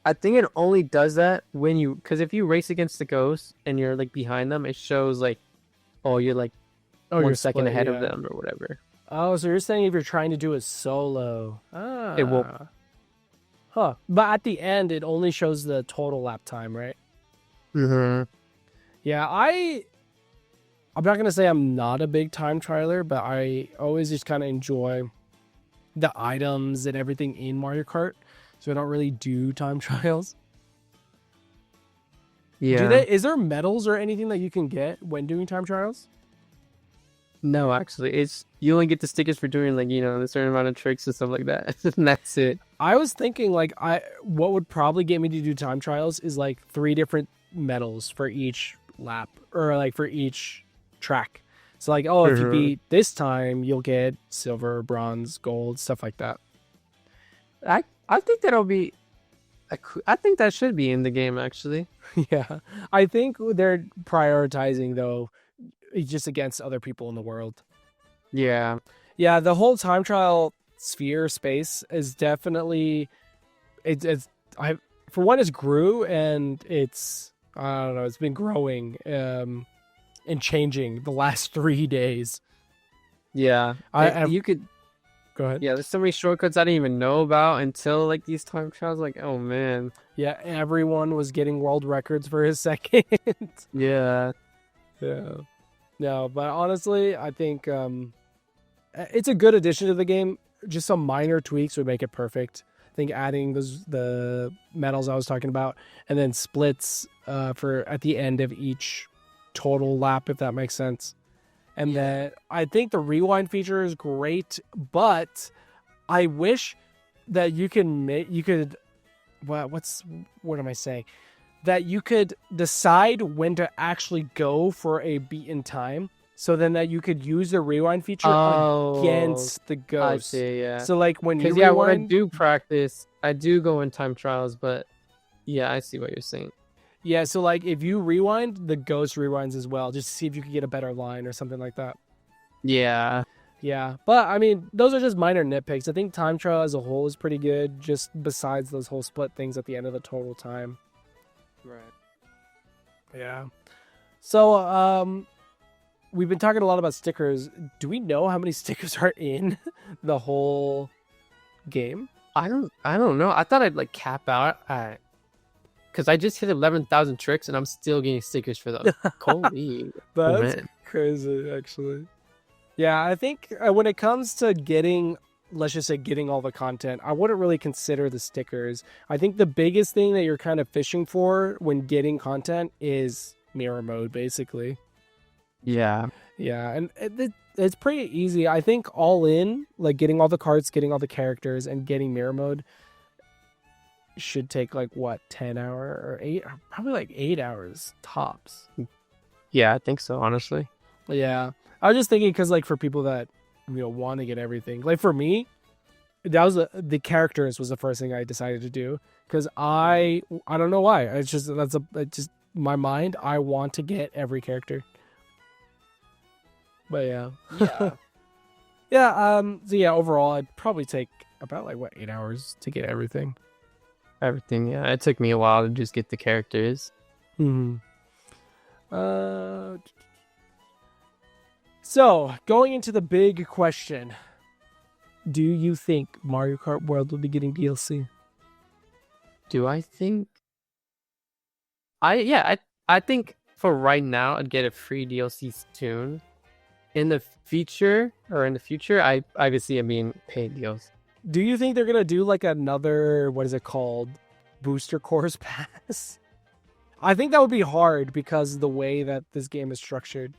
I think it only does that because if you race against the ghosts and you're like behind them, it shows like, you're like 1 second ahead of them or whatever. Oh, so you're saying if you're trying to do it solo, it won't. Huh. But at the end, it only shows the total lap time, right? Yeah, I'm not going to say I'm not a big time trialer, but I always just kind of enjoy the items and everything in Mario Kart. So I don't really do time trials. Yeah. Is there medals or anything that you can get when doing time trials? No, actually, you only get the stickers for doing like a certain amount of tricks and stuff like that, and that's it. I was thinking like what would probably get me to do time trials is like 3 different medals for each lap or like for each track. So like, if you beat this time, you'll get silver, bronze, gold, stuff like that. I think that'll be. I think that should be in the game actually. Yeah, I think they're prioritizing though. Just against other people in the world. Yeah. The whole time trial sphere space is definitely for one, it's grew and it's been growing and changing the last 3 days. Yeah, you could go ahead. Yeah, there's so many shortcuts I didn't even know about until like these time trials. Like, oh man. Yeah, everyone was getting world records for his second. Yeah. No, but honestly, I think it's a good addition to the game. Just some minor tweaks would make it perfect. I think adding the medals I was talking about, and then splits for at the end of each total lap, if that makes sense. And then I think the rewind feature is great, but I wish that you could what am I saying? That you could decide when to actually go for a beaten time, so then that you could use the rewind feature against the ghost. I see, yeah. So like when you rewind, when I do practice, I do go in time trials, but yeah, I see what you're saying. Yeah, so like if you rewind, the ghost rewinds as well, just to see if you could get a better line or something like that. Yeah. Yeah, but I mean, those are just minor nitpicks. I think time trial as a whole is pretty good, just besides those whole split things at the end of the total time. Right. Yeah. So, we've been talking a lot about stickers. Do we know how many stickers are in the whole game? I don't know. I thought I'd like cap out at because I just hit 11,000 tricks and I'm still getting stickers for those. Holy, oh, That's man. crazy, actually. Yeah, I think when it comes to getting, let's just say getting all the content, I wouldn't really consider the stickers. I think the biggest thing that you're kind of fishing for when getting content is mirror mode, basically. Yeah. Yeah, and it's pretty easy. I think all in, like getting all the cards, getting all the characters, and getting mirror mode should take like what, 10 hour or 8, probably like 8 hours tops. Yeah, I think so, honestly. Yeah, I was just thinking because like for people that want to get everything, like for me, that was the characters was the first thing I decided to do because I don't know why. It's just it's just my mind. I want to get every character. But yeah. Yeah. So yeah, overall, I'd probably take about like what, 8 hours to get everything. Everything, yeah. It took me a while to just get the characters. Hmm. So going into the big question, do you think Mario Kart World will be getting DLC? Do I think? I think for right now, I'd get a free DLC soon. In the future, I obviously I mean paid deals. Do you think they're gonna do like another, what is it called, booster course pass? I think that would be hard because of the way that this game is structured.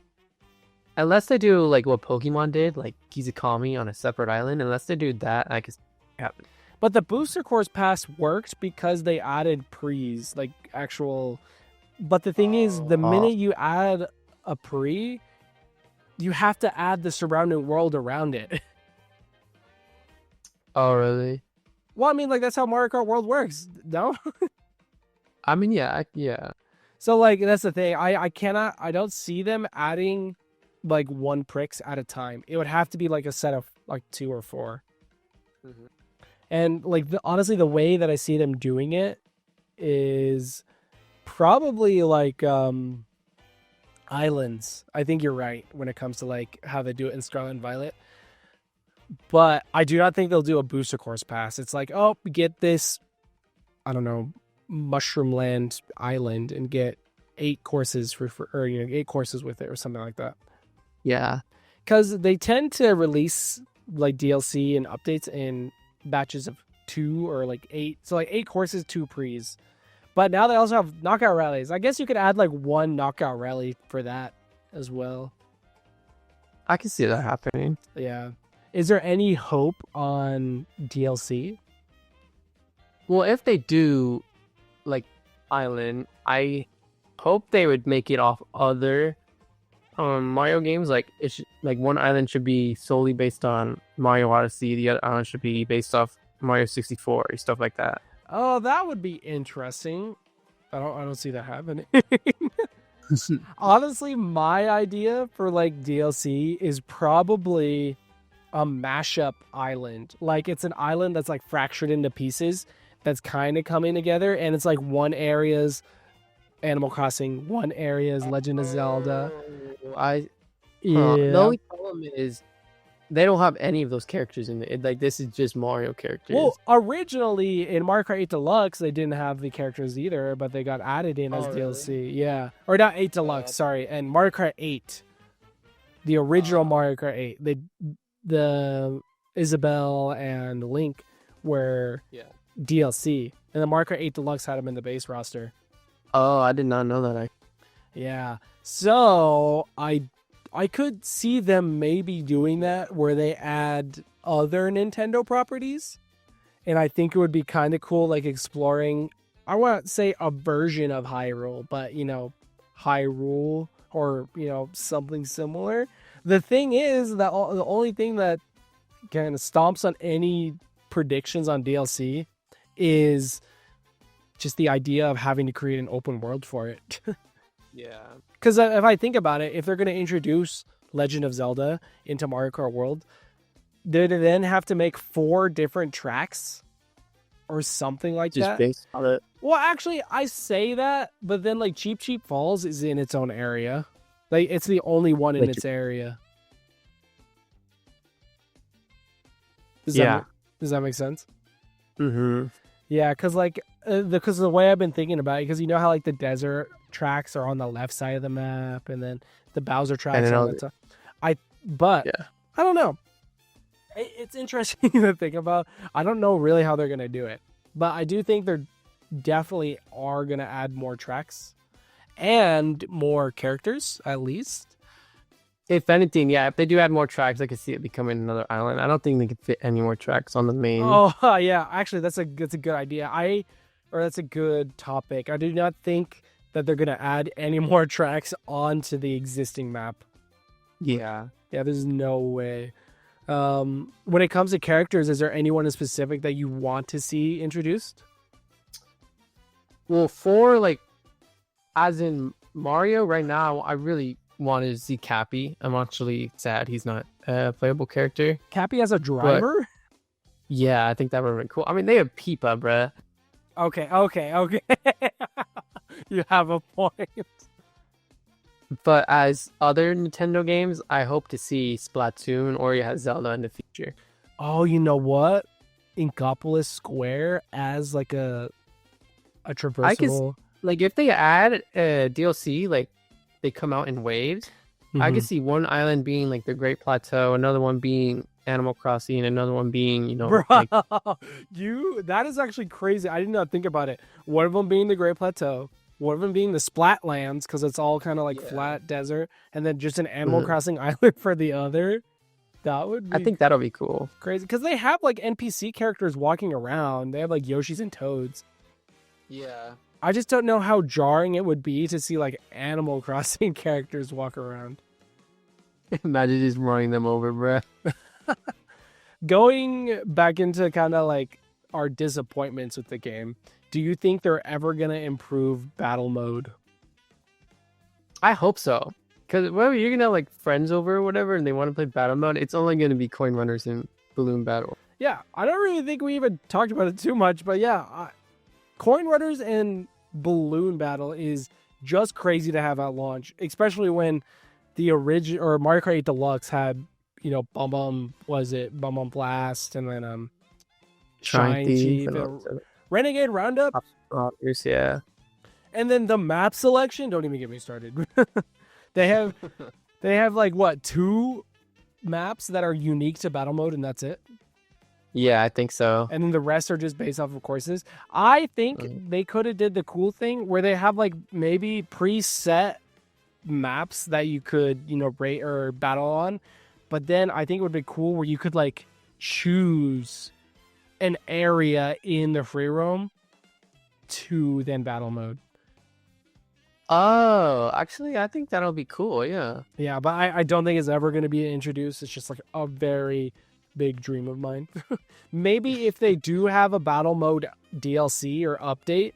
Unless they do like what Pokemon did, like Kizukami on a separate island. Unless they do that, I could happen. But the booster course pass worked because they added pre's, like actual. But the thing is, the minute you add a pre, you have to add the surrounding world around it. Oh, really? Well, I mean, like that's how Mario Kart World works, no? I mean, yeah. So like that's the thing. I don't see them adding like one pricks at a time. It would have to be like a set of like 2 or 4. Mm-hmm. And like honestly, the way that I see them doing it is probably like islands. I think you're right when it comes to like how they do it in Scarlet and Violet. But I do not think they'll do a booster course pass. It's like, oh, get this, I don't know, Mushroomland Island and get 8 courses or 8 courses with it or something like that. Yeah. Because they tend to release like DLC and updates in batches of 2 or like 8. So like 8 courses, 2 pre's. But now they also have knockout rallies. I guess you could add like 1 knockout rally for that as well. I can see that happening. Yeah. Is there any hope on DLC? Well, if they do like Island, I hope they would make it off other Mario games. Like like one island should be solely based on Mario Odyssey, the other island should be based off Mario 64 or stuff like that. Oh, that would be interesting. I don't see that happening. Honestly, my idea for like DLC is probably a mashup island. Like it's an island that's like fractured into pieces that's kind of coming together, and it's like one area's Animal Crossing, one area's Legend of Zelda. The Yeah. only problem is they don't have any of those characters in it. Like this is just Mario characters. Well, originally in Mario Kart 8 Deluxe, they didn't have the characters either, but they got added in as DLC. Yeah. Or not 8 Deluxe, sorry. And Mario Kart 8, the original Mario Kart 8, the Isabelle and Link were DLC. And the Mario Kart 8 Deluxe had them in the base roster. Oh, I did not know that. Yeah. So, I could see them maybe doing that where they add other Nintendo properties. And I think it would be kind of cool, like exploring, I want to say a version of Hyrule, but, Hyrule or, something similar. The thing is that the only thing that kind of stomps on any predictions on DLC is just the idea of having to create an open world for it. Yeah. Because if I think about it, if they're going to introduce Legend of Zelda into Mario Kart World, they'd then have to make 4 different tracks or something like Just that. based on it. Well, actually, I say that, but then like Cheap Cheap Falls is in its own area. Like it's the only one in Like, its area. Does that make sense? Mm-hmm. Yeah, because like because the way I've been thinking about it, because you know how like the desert tracks are on the left side of the map, and then the Bowser tracks are on the top. But I don't know. It's interesting to think about. I don't know really how they're gonna do it, but I do think they're definitely are gonna add more tracks and more characters at least. If anything, yeah, if they do add more tracks, I could see it becoming another island. I don't think they could fit any more tracks on the main. Oh yeah, actually that's a good idea. That's a good topic. I do not think that they're gonna add any more tracks onto the existing map. Yeah. Yeah, there's no way. When it comes to characters, is there anyone in specific that you want to see introduced? Well, for like, as in Mario right now, I really wanted to see Cappy. I'm actually sad he's not a playable character. Cappy as a driver? Yeah, I think that would have been cool. I mean, they have Peepa, bruh. Okay. You have a point. But as other Nintendo games, I hope to see Splatoon or Zelda in the future. Oh, you know what? Inkopolis Square as like a traversable. Like if they add a DLC, like they come out in waves, I could see one island being like the Great Plateau, another one being Animal Crossing, and another one being, you know, Bro, like... that is actually crazy. I did not think about it. One of them being the Great Plateau, one of them being the Splatlands because it's all kind of like flat desert, and then just an Animal Crossing island for the other. That would be... I think that'll be cool. Crazy because they have like NPC characters walking around. They have like Yoshis and Toads. Yeah. I just don't know how jarring it would be to see like Animal Crossing characters walk around. Imagine just running them over, bruh. Going back into kind of like our disappointments with the game, do you think they're ever going to improve battle mode? I hope so. Because whether you're going to have like friends over or whatever and they want to play battle mode, it's only going to be coin runners and balloon battle. Yeah, I don't really think we even talked about it too much, but yeah, coin runners and balloon battle is just crazy to have at launch, especially when the original or Mario Kart 8 Deluxe had, you know, Bum Bum Blast, and then Shine Chief, Renegade Roundup, yeah, and then the map selection. Don't even get me started. they have like what 2 maps that are unique to battle mode, and that's it. Yeah, I think so. And then the rest are just based off of courses. I think they could have did the cool thing where they have like maybe preset maps that you could, you know, rate or battle on. But then I think it would be cool where you could like choose an area in the free roam to then battle mode. Oh, actually, I think that'll be cool. Yeah. Yeah, but I don't think it's ever going to be introduced. It's just like a very big dream of mine. Maybe if they do have a battle mode DLC or update,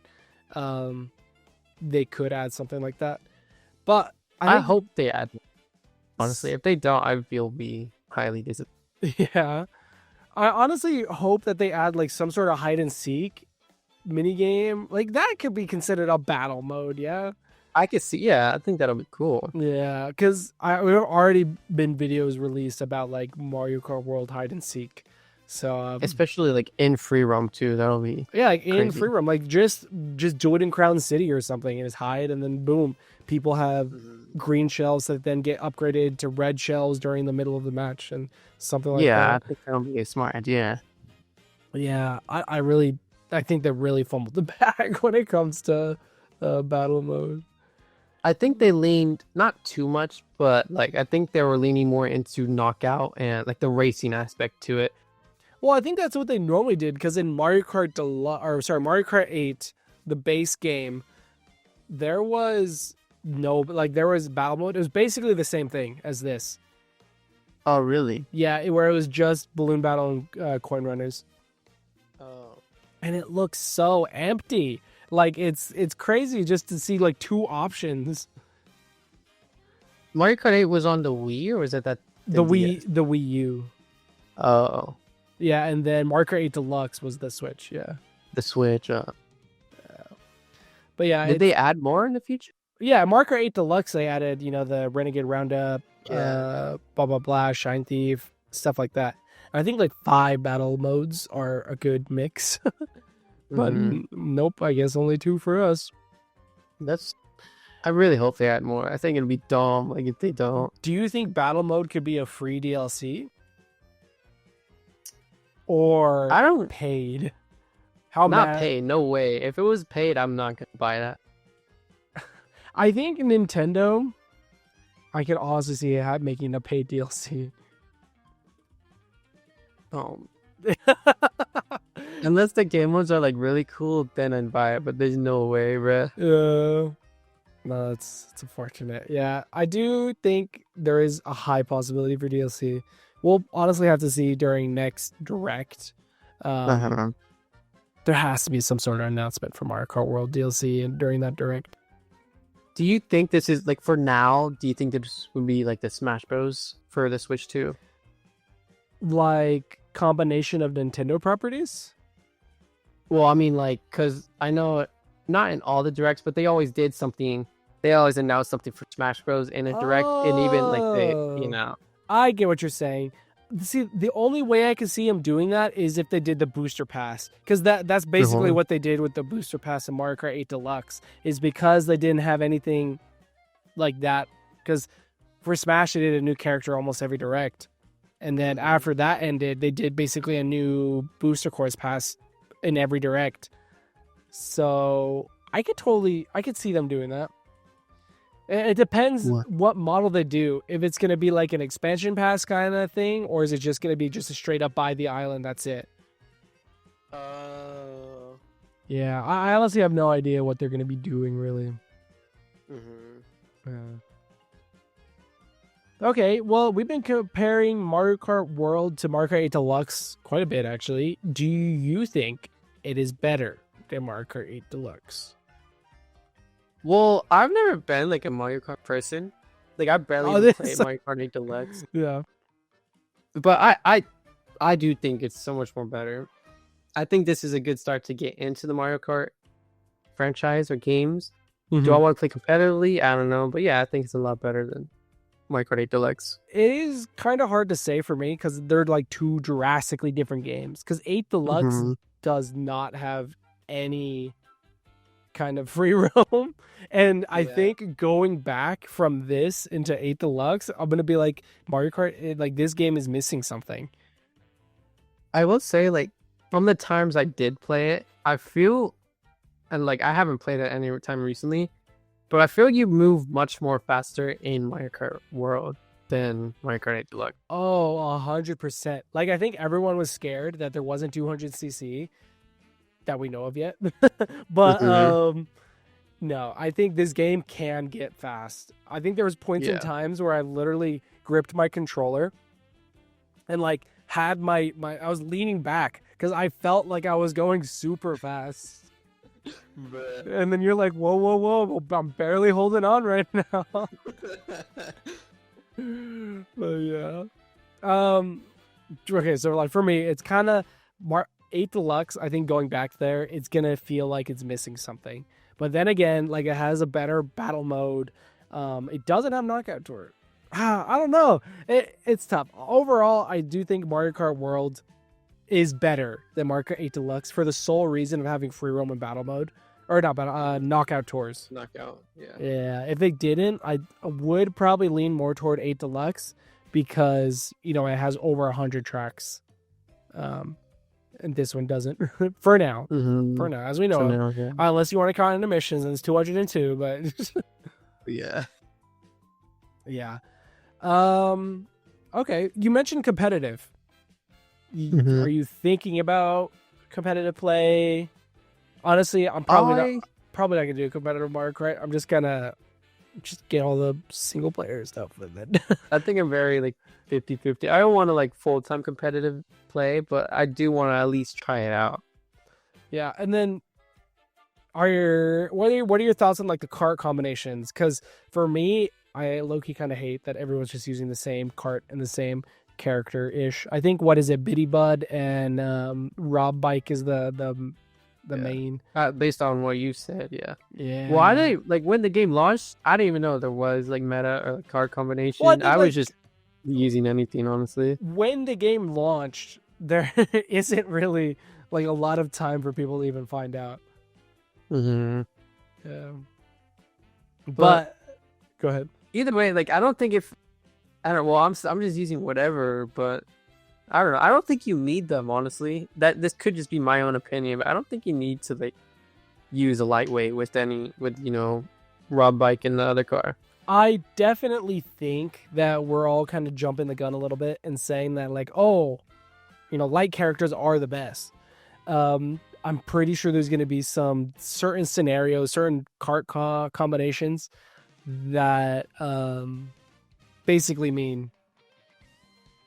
they could add something like that. But I hope they add. Honestly, if they don't, I will be highly disappointed. Yeah, I honestly hope that they add like some sort of hide and seek mini game. Like that could be considered a battle mode. Yeah, I could see. Yeah, I think that'll be cool. Yeah, because there have already been videos released about like Mario Kart World hide and seek. So especially like in free roam too, that'll be like crazy. In free roam, like just do it in Crown City or something and just hide, and then boom, people have green shells that then get upgraded to red shells during the middle of the match and something like that. Yeah, I think that'll be a smart idea. Yeah, I think they really fumbled the bag when it comes to battle mode. I think they leaned not too much, but like I think they were leaning more into knockout and like the racing aspect to it. Well, I think that's what they normally did, because in Mario Kart Mario Kart 8, the base game, there was battle mode. It was basically the same thing as this. Oh, really? Yeah, where it was just balloon battle and coin runners. Oh. And it looks so empty. Like it's crazy just to see like 2 options. Mario Kart 8 was on the Wii, or was it that The DS? Wii U. Oh, Yeah, and then Mario Kart 8 Deluxe was the Switch. Yeah. the Switch. But yeah, Did they add more in the future? yeah, Mario Kart 8 Deluxe, they added, the Renegade Roundup, blah, blah, blah, Shine Thief, stuff like that. I think like 5 battle modes are a good mix. But nope, I guess only 2 for us. I really hope they add more. I think it'd be dumb, like, if they don't. Do you think battle mode could be a free DLC? Or I don't paid? How Not mad? paid, no way. If it was paid, I'm not gonna buy that. I think Nintendo, I could honestly see it making a paid DLC. Unless the game modes are like really cool, then I'd buy it. But there's no way, bruh. No, it's unfortunate. Yeah, I do think there is a high possibility for DLC. We'll honestly have to see during next Direct. There has to be some sort of announcement for Mario Kart World DLC and during that Direct. Do you think this is like for now? Do you think this would be like the Smash Bros for the Switch 2? Like combination of Nintendo properties? Well, I mean, like, because I know not in all the directs, but they always did something. They always announced something for Smash Bros in a direct, and even like they. I get what you're saying. See, the only way I can see them doing that is if they did the booster pass, because that's basically what they did with the booster pass in Mario Kart 8 Deluxe. Is because they didn't have anything like that. Because for Smash, they did a new character almost every direct, and then after that ended, they did basically a new booster course pass in every direct. So I could see them doing that. It depends what model they do. If it's going to be like an expansion pass kind of thing, or is it just going to be just a straight up buy the island, that's it. Yeah, I honestly have no idea what they're going to be doing, really. Okay, well, we've been comparing Mario Kart World to Mario Kart 8 Deluxe quite a bit, actually. Do you think it is better than Mario Kart 8 Deluxe? Well, I've never been like a Mario Kart person. Like I barely played Mario Kart 8 Deluxe. Yeah. But I do think it's so much more better. I think this is a good start to get into the Mario Kart franchise or games. Do I want to play competitively? I don't know. But yeah, I think it's a lot better than Mario Kart 8 Deluxe. It is kind of hard to say for me because they're like 2 drastically different games. Because 8 Deluxe does not have any kind of free roam, and I think going back from this into 8 Deluxe, I'm gonna be like, Mario Kart, like this game is missing something. I will say, like, from the times I did play it, I feel, and like I haven't played it any time recently, but I feel you move much more faster in Mario Kart World than Mario Kart 8 Deluxe. Oh, 100%. Like I think everyone was scared that there wasn't 200cc that we know of yet. But no, I think this game can get fast. I think there was points in times where I literally gripped my controller and like had my I was leaning back because I felt like I was going super fast. And then you're like, whoa, I'm barely holding on right now. But yeah. Okay, so like for me, it's kind of 8 Deluxe, I think going back there, it's going to feel like it's missing something. But then again, like it has a better battle mode. It doesn't have Knockout Tour. I don't know. It's tough. Overall, I do think Mario Kart World is better than Mario Kart 8 Deluxe for the sole reason of having free roam and battle mode. Or not battle, knockout tours. Knockout, yeah. Yeah, if they didn't, I would probably lean more toward 8 Deluxe because, it has over 100 tracks. And this one doesn't for now. For now, as we know, now, unless you want to count into missions, and it's 202. But yeah. Okay, you mentioned competitive. Are you thinking about competitive play? Honestly, I'm probably not gonna do competitive Mario Kart. I'm just gonna get all the single player stuff with it. I think I'm very like 50-50. I don't want to like full-time competitive play, but I do want to at least try it out. Yeah, and then What are your thoughts on like the cart combinations? Because for me, I low-key kind of hate that everyone's just using the same cart and the same character ish. I think what is it, Biddy Bud and Rob Bike is the main. Based on what you said, yeah. Yeah. Why they like when the game launched? I didn't even know there was like meta or like card combination. Well, I was think, just using anything, honestly. when the game launched, there isn't really like a lot of time for people to even find out. Mm-hmm. Yeah. But go ahead. Either way, like I don't think if I don't. Well, I'm just using whatever, but I don't know. I don't think you need them, honestly. This could just be my own opinion, but I don't think you need to like use a lightweight with Rob Bike in the other car. I definitely think that we're all kind of jumping the gun a little bit and saying that like, oh, light characters are the best. I'm pretty sure there's going to be some certain scenarios, certain cart combinations that basically mean,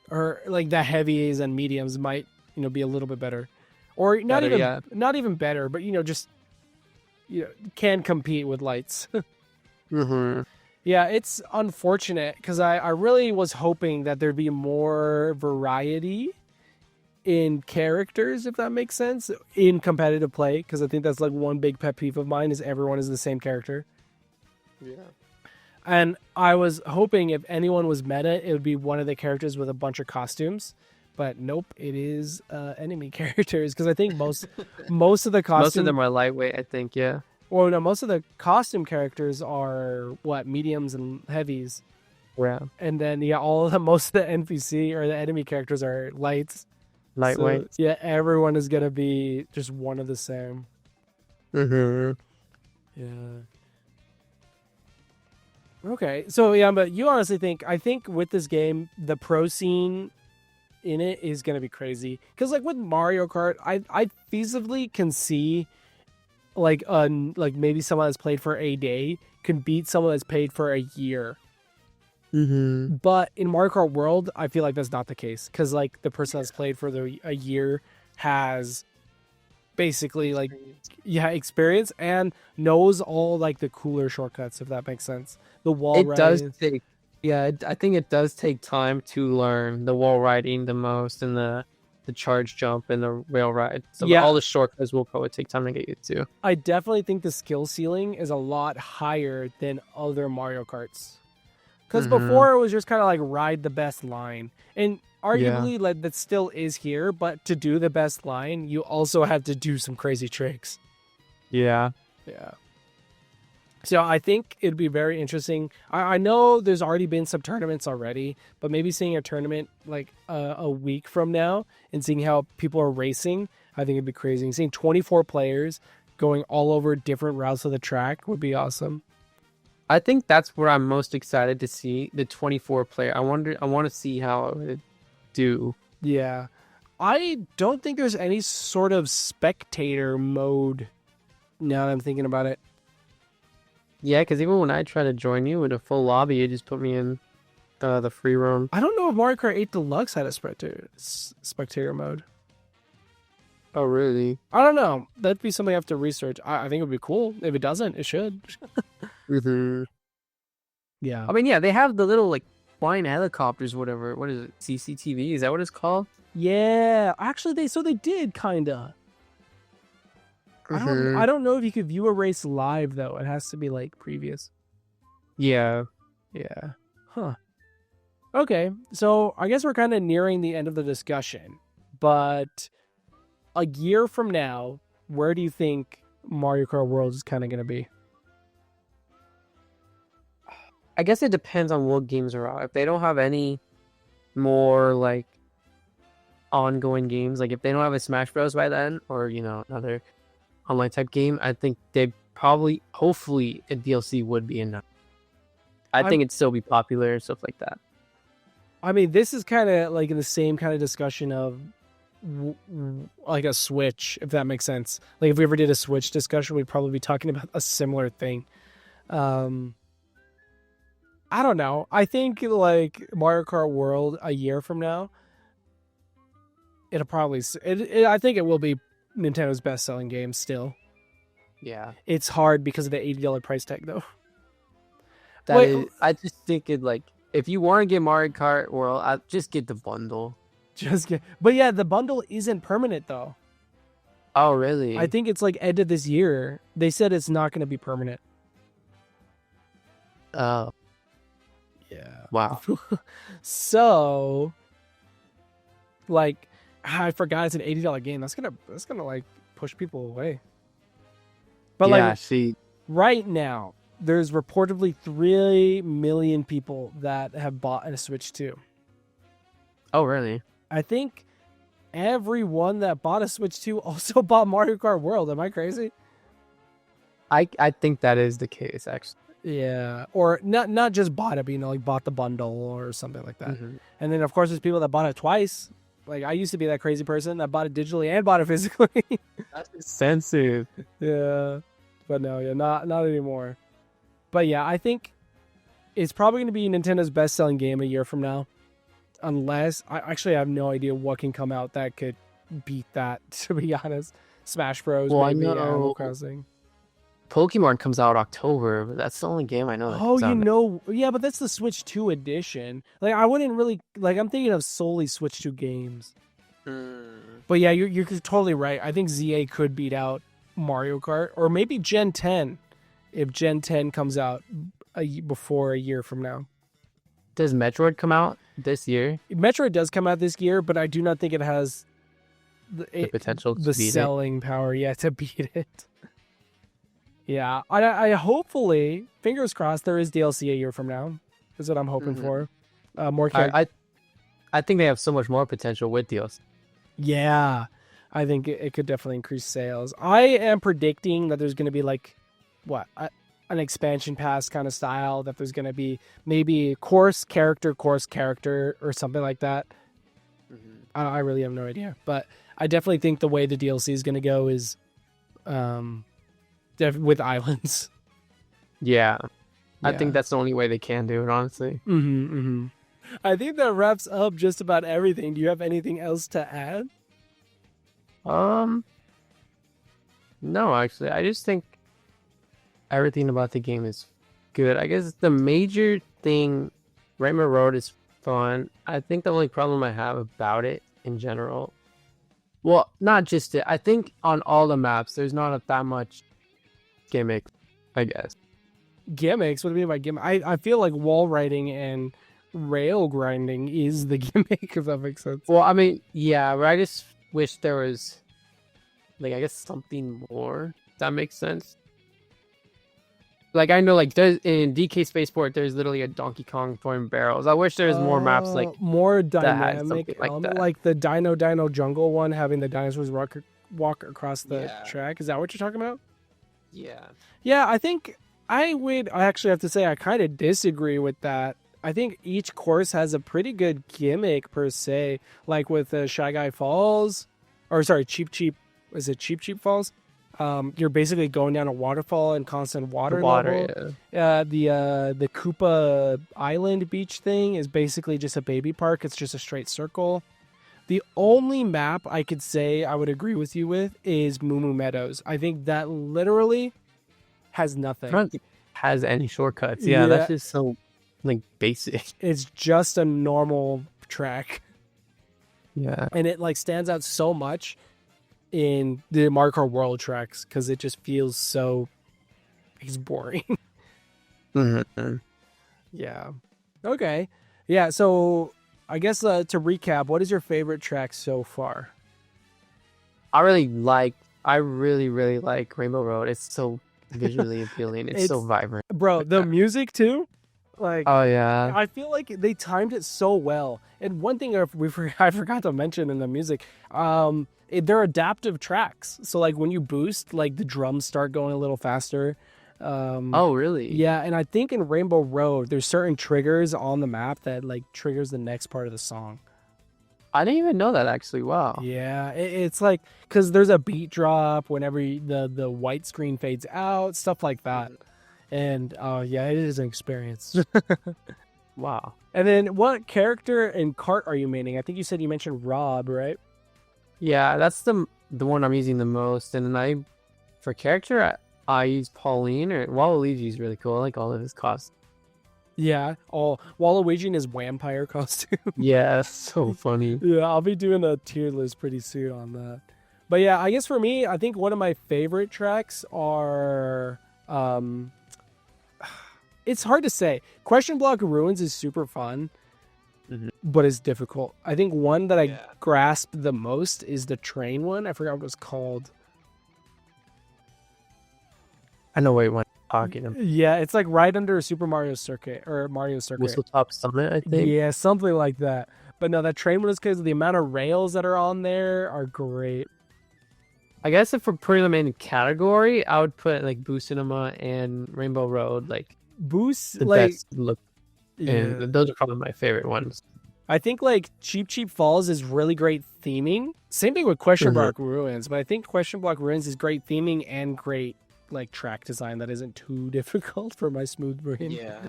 or like the heavies and mediums might be a little bit better, or not even better, but just can compete with lights. Mm-hmm. Yeah, it's unfortunate because I really was hoping that there'd be more variety in characters, if that makes sense, in competitive play, because I think that's like one big pet peeve of mine is everyone is the same character. Yeah. And I was hoping if anyone was meta, it would be one of the characters with a bunch of costumes. But nope, it is enemy characters, because I think most of the costumes... Most of them are lightweight, I think, yeah. Well, no, most of the costume characters are, mediums and heavies. Yeah. And then, most of the NPC or the enemy characters are lights. Lightweight. So, yeah, everyone is going to be just one of the same. Mm-hmm. Yeah. Okay, so yeah, but you honestly I think with this game, the pro scene in it is going to be crazy. Because like with Mario Kart, I feasibly can see like maybe someone that's played for a day can beat someone that's played for a year. Mm-hmm. But in Mario Kart World, I feel like that's not the case. Because like the person that's played for a year has basically like experience and knows all like the cooler shortcuts, if that makes sense. The wall riding. Does take I think it does take time to learn the wall riding the most, and the charge jump and the rail ride. So all the shortcuts will probably take time to get used to. I definitely think the skill ceiling is a lot higher than other Mario Karts. Because before it was just kind of like ride the best line. And arguably like that still is here, but to do the best line, you also have to do some crazy tricks. Yeah. Yeah. So I think it'd be very interesting. I know there's already been some tournaments already, but maybe seeing a tournament like a week from now and seeing how people are racing, I think it'd be crazy. And seeing 24 players going all over different routes of the track would be awesome. I think that's where I'm most excited to see the 24 player. I want to see how it would do. Yeah. I don't think there's any sort of spectator mode now that I'm thinking about it. Yeah, because even when I try to join you with a full lobby, it just put me in the free roam. I don't know if Mario Kart 8 Deluxe had a spectator mode. Oh, really? I don't know. That'd be something I have to research. I think it would be cool. If it doesn't, it should. Mm-hmm. Yeah. I mean, yeah, they have the little like flying helicopters, whatever. What is it? CCTV? Is that what it's called? Yeah. Actually, they did kinda. I don't know if you could view a race live though. It has to be like previous. Yeah. Yeah. Huh. Okay. So I guess we're kind of nearing the end of the discussion. But a year from now, where do you think Mario Kart World is kind of going to be? I guess it depends on what games are out. If they don't have any more like ongoing games, like if they don't have a Smash Bros by then, or another online type game, I think they hopefully a DLC would be enough. I think it'd still be popular and stuff like that. I mean, this is kind of like in the same kind of discussion of like a Switch, if that makes sense. Like if we ever did a Switch discussion, we'd probably be talking about a similar thing. I don't know. I think like Mario Kart World a year from now, it'll probably I think it will be Nintendo's best-selling game still. Yeah. It's hard because of the $80 price tag, though. I just think it like if you want to get Mario Kart World, just get the bundle. But yeah, the bundle isn't permanent though. Oh, really? I think it's like end of this year. They said it's not going to be permanent. Oh. Yeah. Wow. So, like, I forgot it's an $80 game. That's gonna like push people away. But like, right now, there's reportedly 3 million people that have bought a Switch 2. Oh, really? I think everyone that bought a Switch 2 also bought Mario Kart World. Am I crazy? I think that is the case, actually. Yeah, or not just bought it, but like bought the bundle or something like that. Mm-hmm. And then of course there's people that bought it twice. Like I used to be that crazy person that bought it digitally and bought it physically. That's expensive. Yeah, but no, yeah, not anymore. But yeah, I think it's probably going to be Nintendo's best-selling game a year from now, unless I have no idea what can come out that could beat that. To be honest, Smash Bros. Well, maybe, I know Animal Crossing. Pokemon comes out October, but that's the only game I know. Yeah, but that's the Switch 2 edition. Like, I wouldn't really like. I'm thinking of solely Switch 2 games. But yeah, you're totally right. I think ZA could beat out Mario Kart, or maybe Gen 10, if Gen 10 comes out before a year from now. Does Metroid come out this year? Metroid does come out this year, but I do not think it has the potential, the selling power yet to beat it. Yeah, I hopefully, fingers crossed, there is DLC a year from now. Is what I'm hoping for. More characters. I think they have so much more potential with DLC. Yeah, I think it could definitely increase sales. I am predicting that there's going to be like, an expansion pass kind of style. That there's going to be maybe course character, or something like that. I really have no idea, but I definitely think the way the DLC is going to go is, with islands. Yeah. I think that's the only way they can do it, honestly. I think that wraps up just about everything. Do you have anything else to add? No, actually. I just think everything about the game is good. I guess the major thing, Rainbow Road is fun. I think the only problem I have about it in general, well, not just it. I think on all the maps, there's not that much gimmick, I guess. Gimmicks? What do you mean by gimmick? I feel like wall riding and rail grinding is the gimmick, if that makes sense. Well, I mean, yeah, but I just wish there was, like, I guess something more. If that makes sense. Like, I know, like, there's in DK Spaceport, there's literally a Donkey Kong throwing barrels. I wish there was more maps, like, more dynamic like like the Dino Jungle one, having the dinosaurs walk across the track. Is that what you're talking about? Yeah, I think I actually have to say I kind of disagree with that. I think each course has a pretty good gimmick per se, like with Shy Guy Falls, or sorry, Cheap is it Cheap Falls? You're basically going down a waterfall in constant water level. Yeah. The Koopa Island beach thing is basically just a baby park. It's just a straight circle. The only map I could say I would agree with you with is Moo Moo Meadows. I think that literally has nothing. I don't think it has any shortcuts. Yeah, that's just so, like, basic. It's just a normal track. Yeah. And it, like, stands out so much in the Mario Kart World tracks because it just feels so... It's boring. Yeah. Okay. Yeah, so... I guess to recap, what is your favorite track so far? I really, really like Rainbow Road. It's so visually appealing. It's so vibrant. Bro, the music too? Like, oh yeah. I feel like they timed it so well. And one thing I forgot to mention in the music, they're adaptive tracks. So like when you boost, like the drums start going a little faster. Oh really? Yeah, and I think in Rainbow Road there's certain triggers on the map that like triggers the next part of the song. I didn't even know that, actually. Wow. Yeah, it's like because there's a beat drop whenever the white screen fades out, stuff like that. And yeah, it is an experience. Wow. And then what character and kart are you maining? I think you said you mentioned Rob, right? Yeah, that's the one I'm using the most. And then for character, I use Pauline or Waluigi is really cool. I like all of his costumes. Yeah. Oh, Waluigi in his vampire costume. Yeah, that's so funny. Yeah, I'll be doing a tier list pretty soon on that. But yeah, I guess for me, I think one of my favorite tracks are it's hard to say. Question Block Ruins is super fun, but it's difficult. I think one that I grasped the most is the train one. I forgot what it was called. I know what you're talking about. Yeah, it's like right under Super Mario Circuit or Mario Circuit. Whistle Top Summit, I think. Yeah, something like that. But no, that train one is because the amount of rails that are on there are great. I guess if we're putting them in category, I would put like Boo Cinema and Rainbow Road like Boost, the like best look. yeah. And those are probably my favorite ones. I think like Cheap Falls is really great theming. Same thing with Question Block Ruins, but I think Question Block Ruins is great theming and great like track design that isn't too difficult for my smooth brain. Yeah.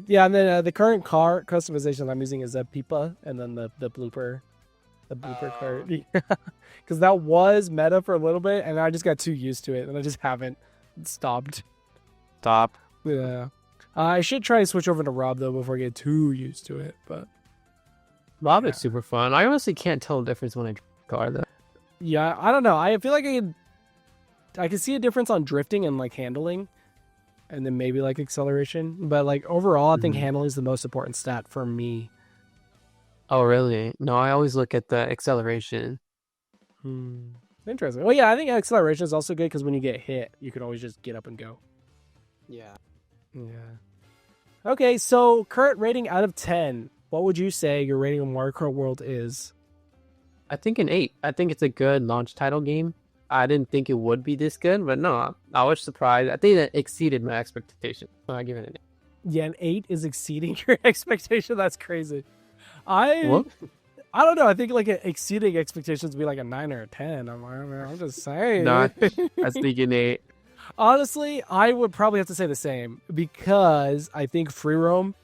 Yeah, and then the current car customization I'm using is a Pipa, and then the blooper cart. Because that was meta for a little bit, and I just got too used to it, and I just haven't stopped. Yeah. I should try and switch over to Rob though before I get too used to it. But Rob is super fun. I honestly can't tell the difference when I drive a car though. Yeah, I don't know. I feel like I can see a difference on drifting and like handling, and then maybe like acceleration. But like overall, I think handling is the most important stat for me. Oh really? No, I always look at the acceleration. Interesting. Well, yeah, I think acceleration is also good because when you get hit, you can always just get up and go. Yeah. Okay, so current rating out of 10. What would you say your rating of Mario Kart World is? I think an 8. I think it's a good launch title game. I didn't think it would be this good, but no, I was surprised. I think it exceeded my expectations. So I give it an 8. Yeah, an 8 is exceeding your expectation. That's crazy. I don't know. I think like exceeding expectations would be like a 9 or a 10. I'm just saying. No, I was thinking 8. Honestly, I would probably have to say the same because I think free roam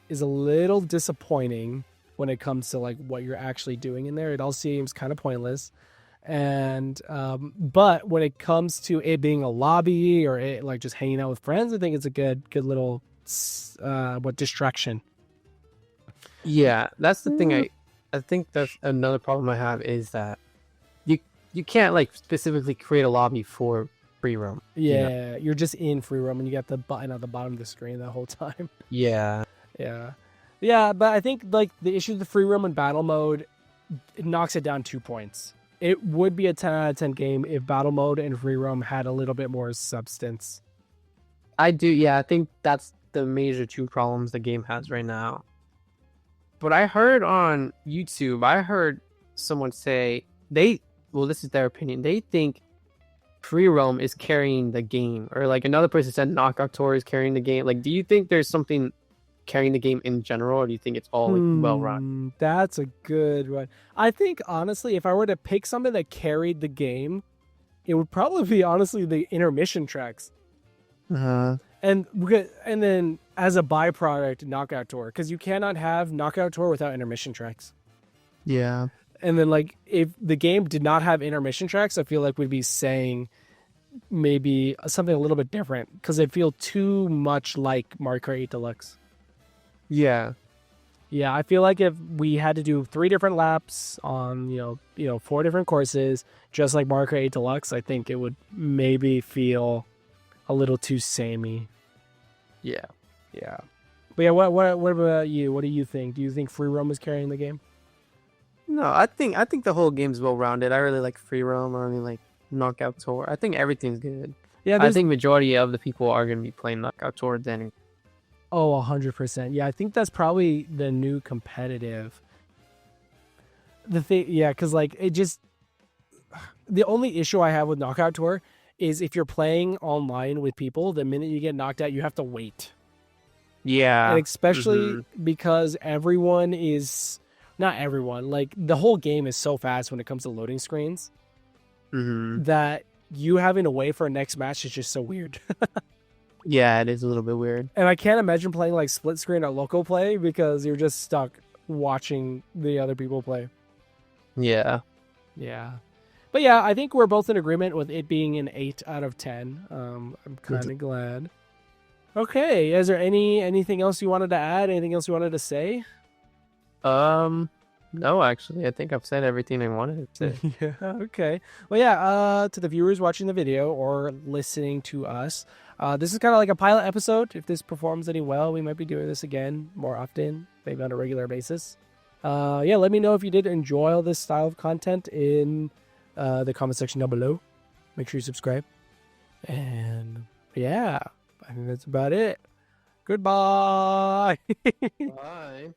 is a little disappointing when it comes to like what you're actually doing in there. It all seems kind of pointless. And but when it comes to it being a lobby or it like just hanging out with friends, I think it's a good little distraction. Yeah, that's the thing. I think that's another problem I have is that you can't like specifically create a lobby for free roam. Yeah, you're just in free roam and you got the button at the bottom of the screen the whole time. Yeah. But I think like the issue with the free roam and battle mode, it knocks it down 2 points. It would be a 10 out of 10 game if battle mode and free roam had a little bit more substance. I do. Yeah, I think that's the major 2 problems the game has right now. But I heard on YouTube, someone say this is their opinion. They think free roam is carrying the game, or like another person said Knockout Tour is carrying the game. Like, do you think there's something carrying the game in general, or do you think it's all like well run? That's a good one. I think honestly, if I were to pick something that carried the game, it would probably be honestly the intermission tracks. And then as a byproduct, Knockout Tour, because you cannot have Knockout Tour without intermission tracks. Yeah. And then like if the game did not have intermission tracks, I feel like we'd be saying maybe something a little bit different because they feel too much like Mario Kart 8 Deluxe. Yeah, I feel like if we had to do 3 different laps on, 4 different courses, just like Mario Kart 8 Deluxe, I think it would maybe feel a little too samey. Yeah. But yeah, what about you? What do you think? Do you think free roam is carrying the game? No, I think the whole game's well rounded. I really like free roam. I really like Knockout Tour. I think everything's good. Yeah, I think majority of the people are going to be playing Knockout Tour then. Oh, 100%. Yeah, I think that's probably the new competitive. The thing, yeah, because like it just the only issue I have with Knockout Tour is if you're playing online with people, the minute you get knocked out, you have to wait. Yeah, and especially because everyone is not everyone. Like the whole game is so fast when it comes to loading screens that you having to wait for a next match is just so weird. Yeah, it is a little bit weird. And I can't imagine playing like split screen or local play because you're just stuck watching the other people play. Yeah. But But yeah, I think we're both in agreement with it being an 8 out of 10. I'm kind of glad. Okay, is there anything else you wanted to add? Anything else you wanted to say? No, actually, I think I've said everything I wanted to say. Yeah, okay. Well, yeah, to the viewers watching the video or listening to us, this is kind of like a pilot episode. If this performs any well, we might be doing this again more often, maybe on a regular basis. Yeah, let me know if you did enjoy all this style of content in the comment section down below. Make sure you subscribe. And yeah, I think that's about it. Goodbye. Bye.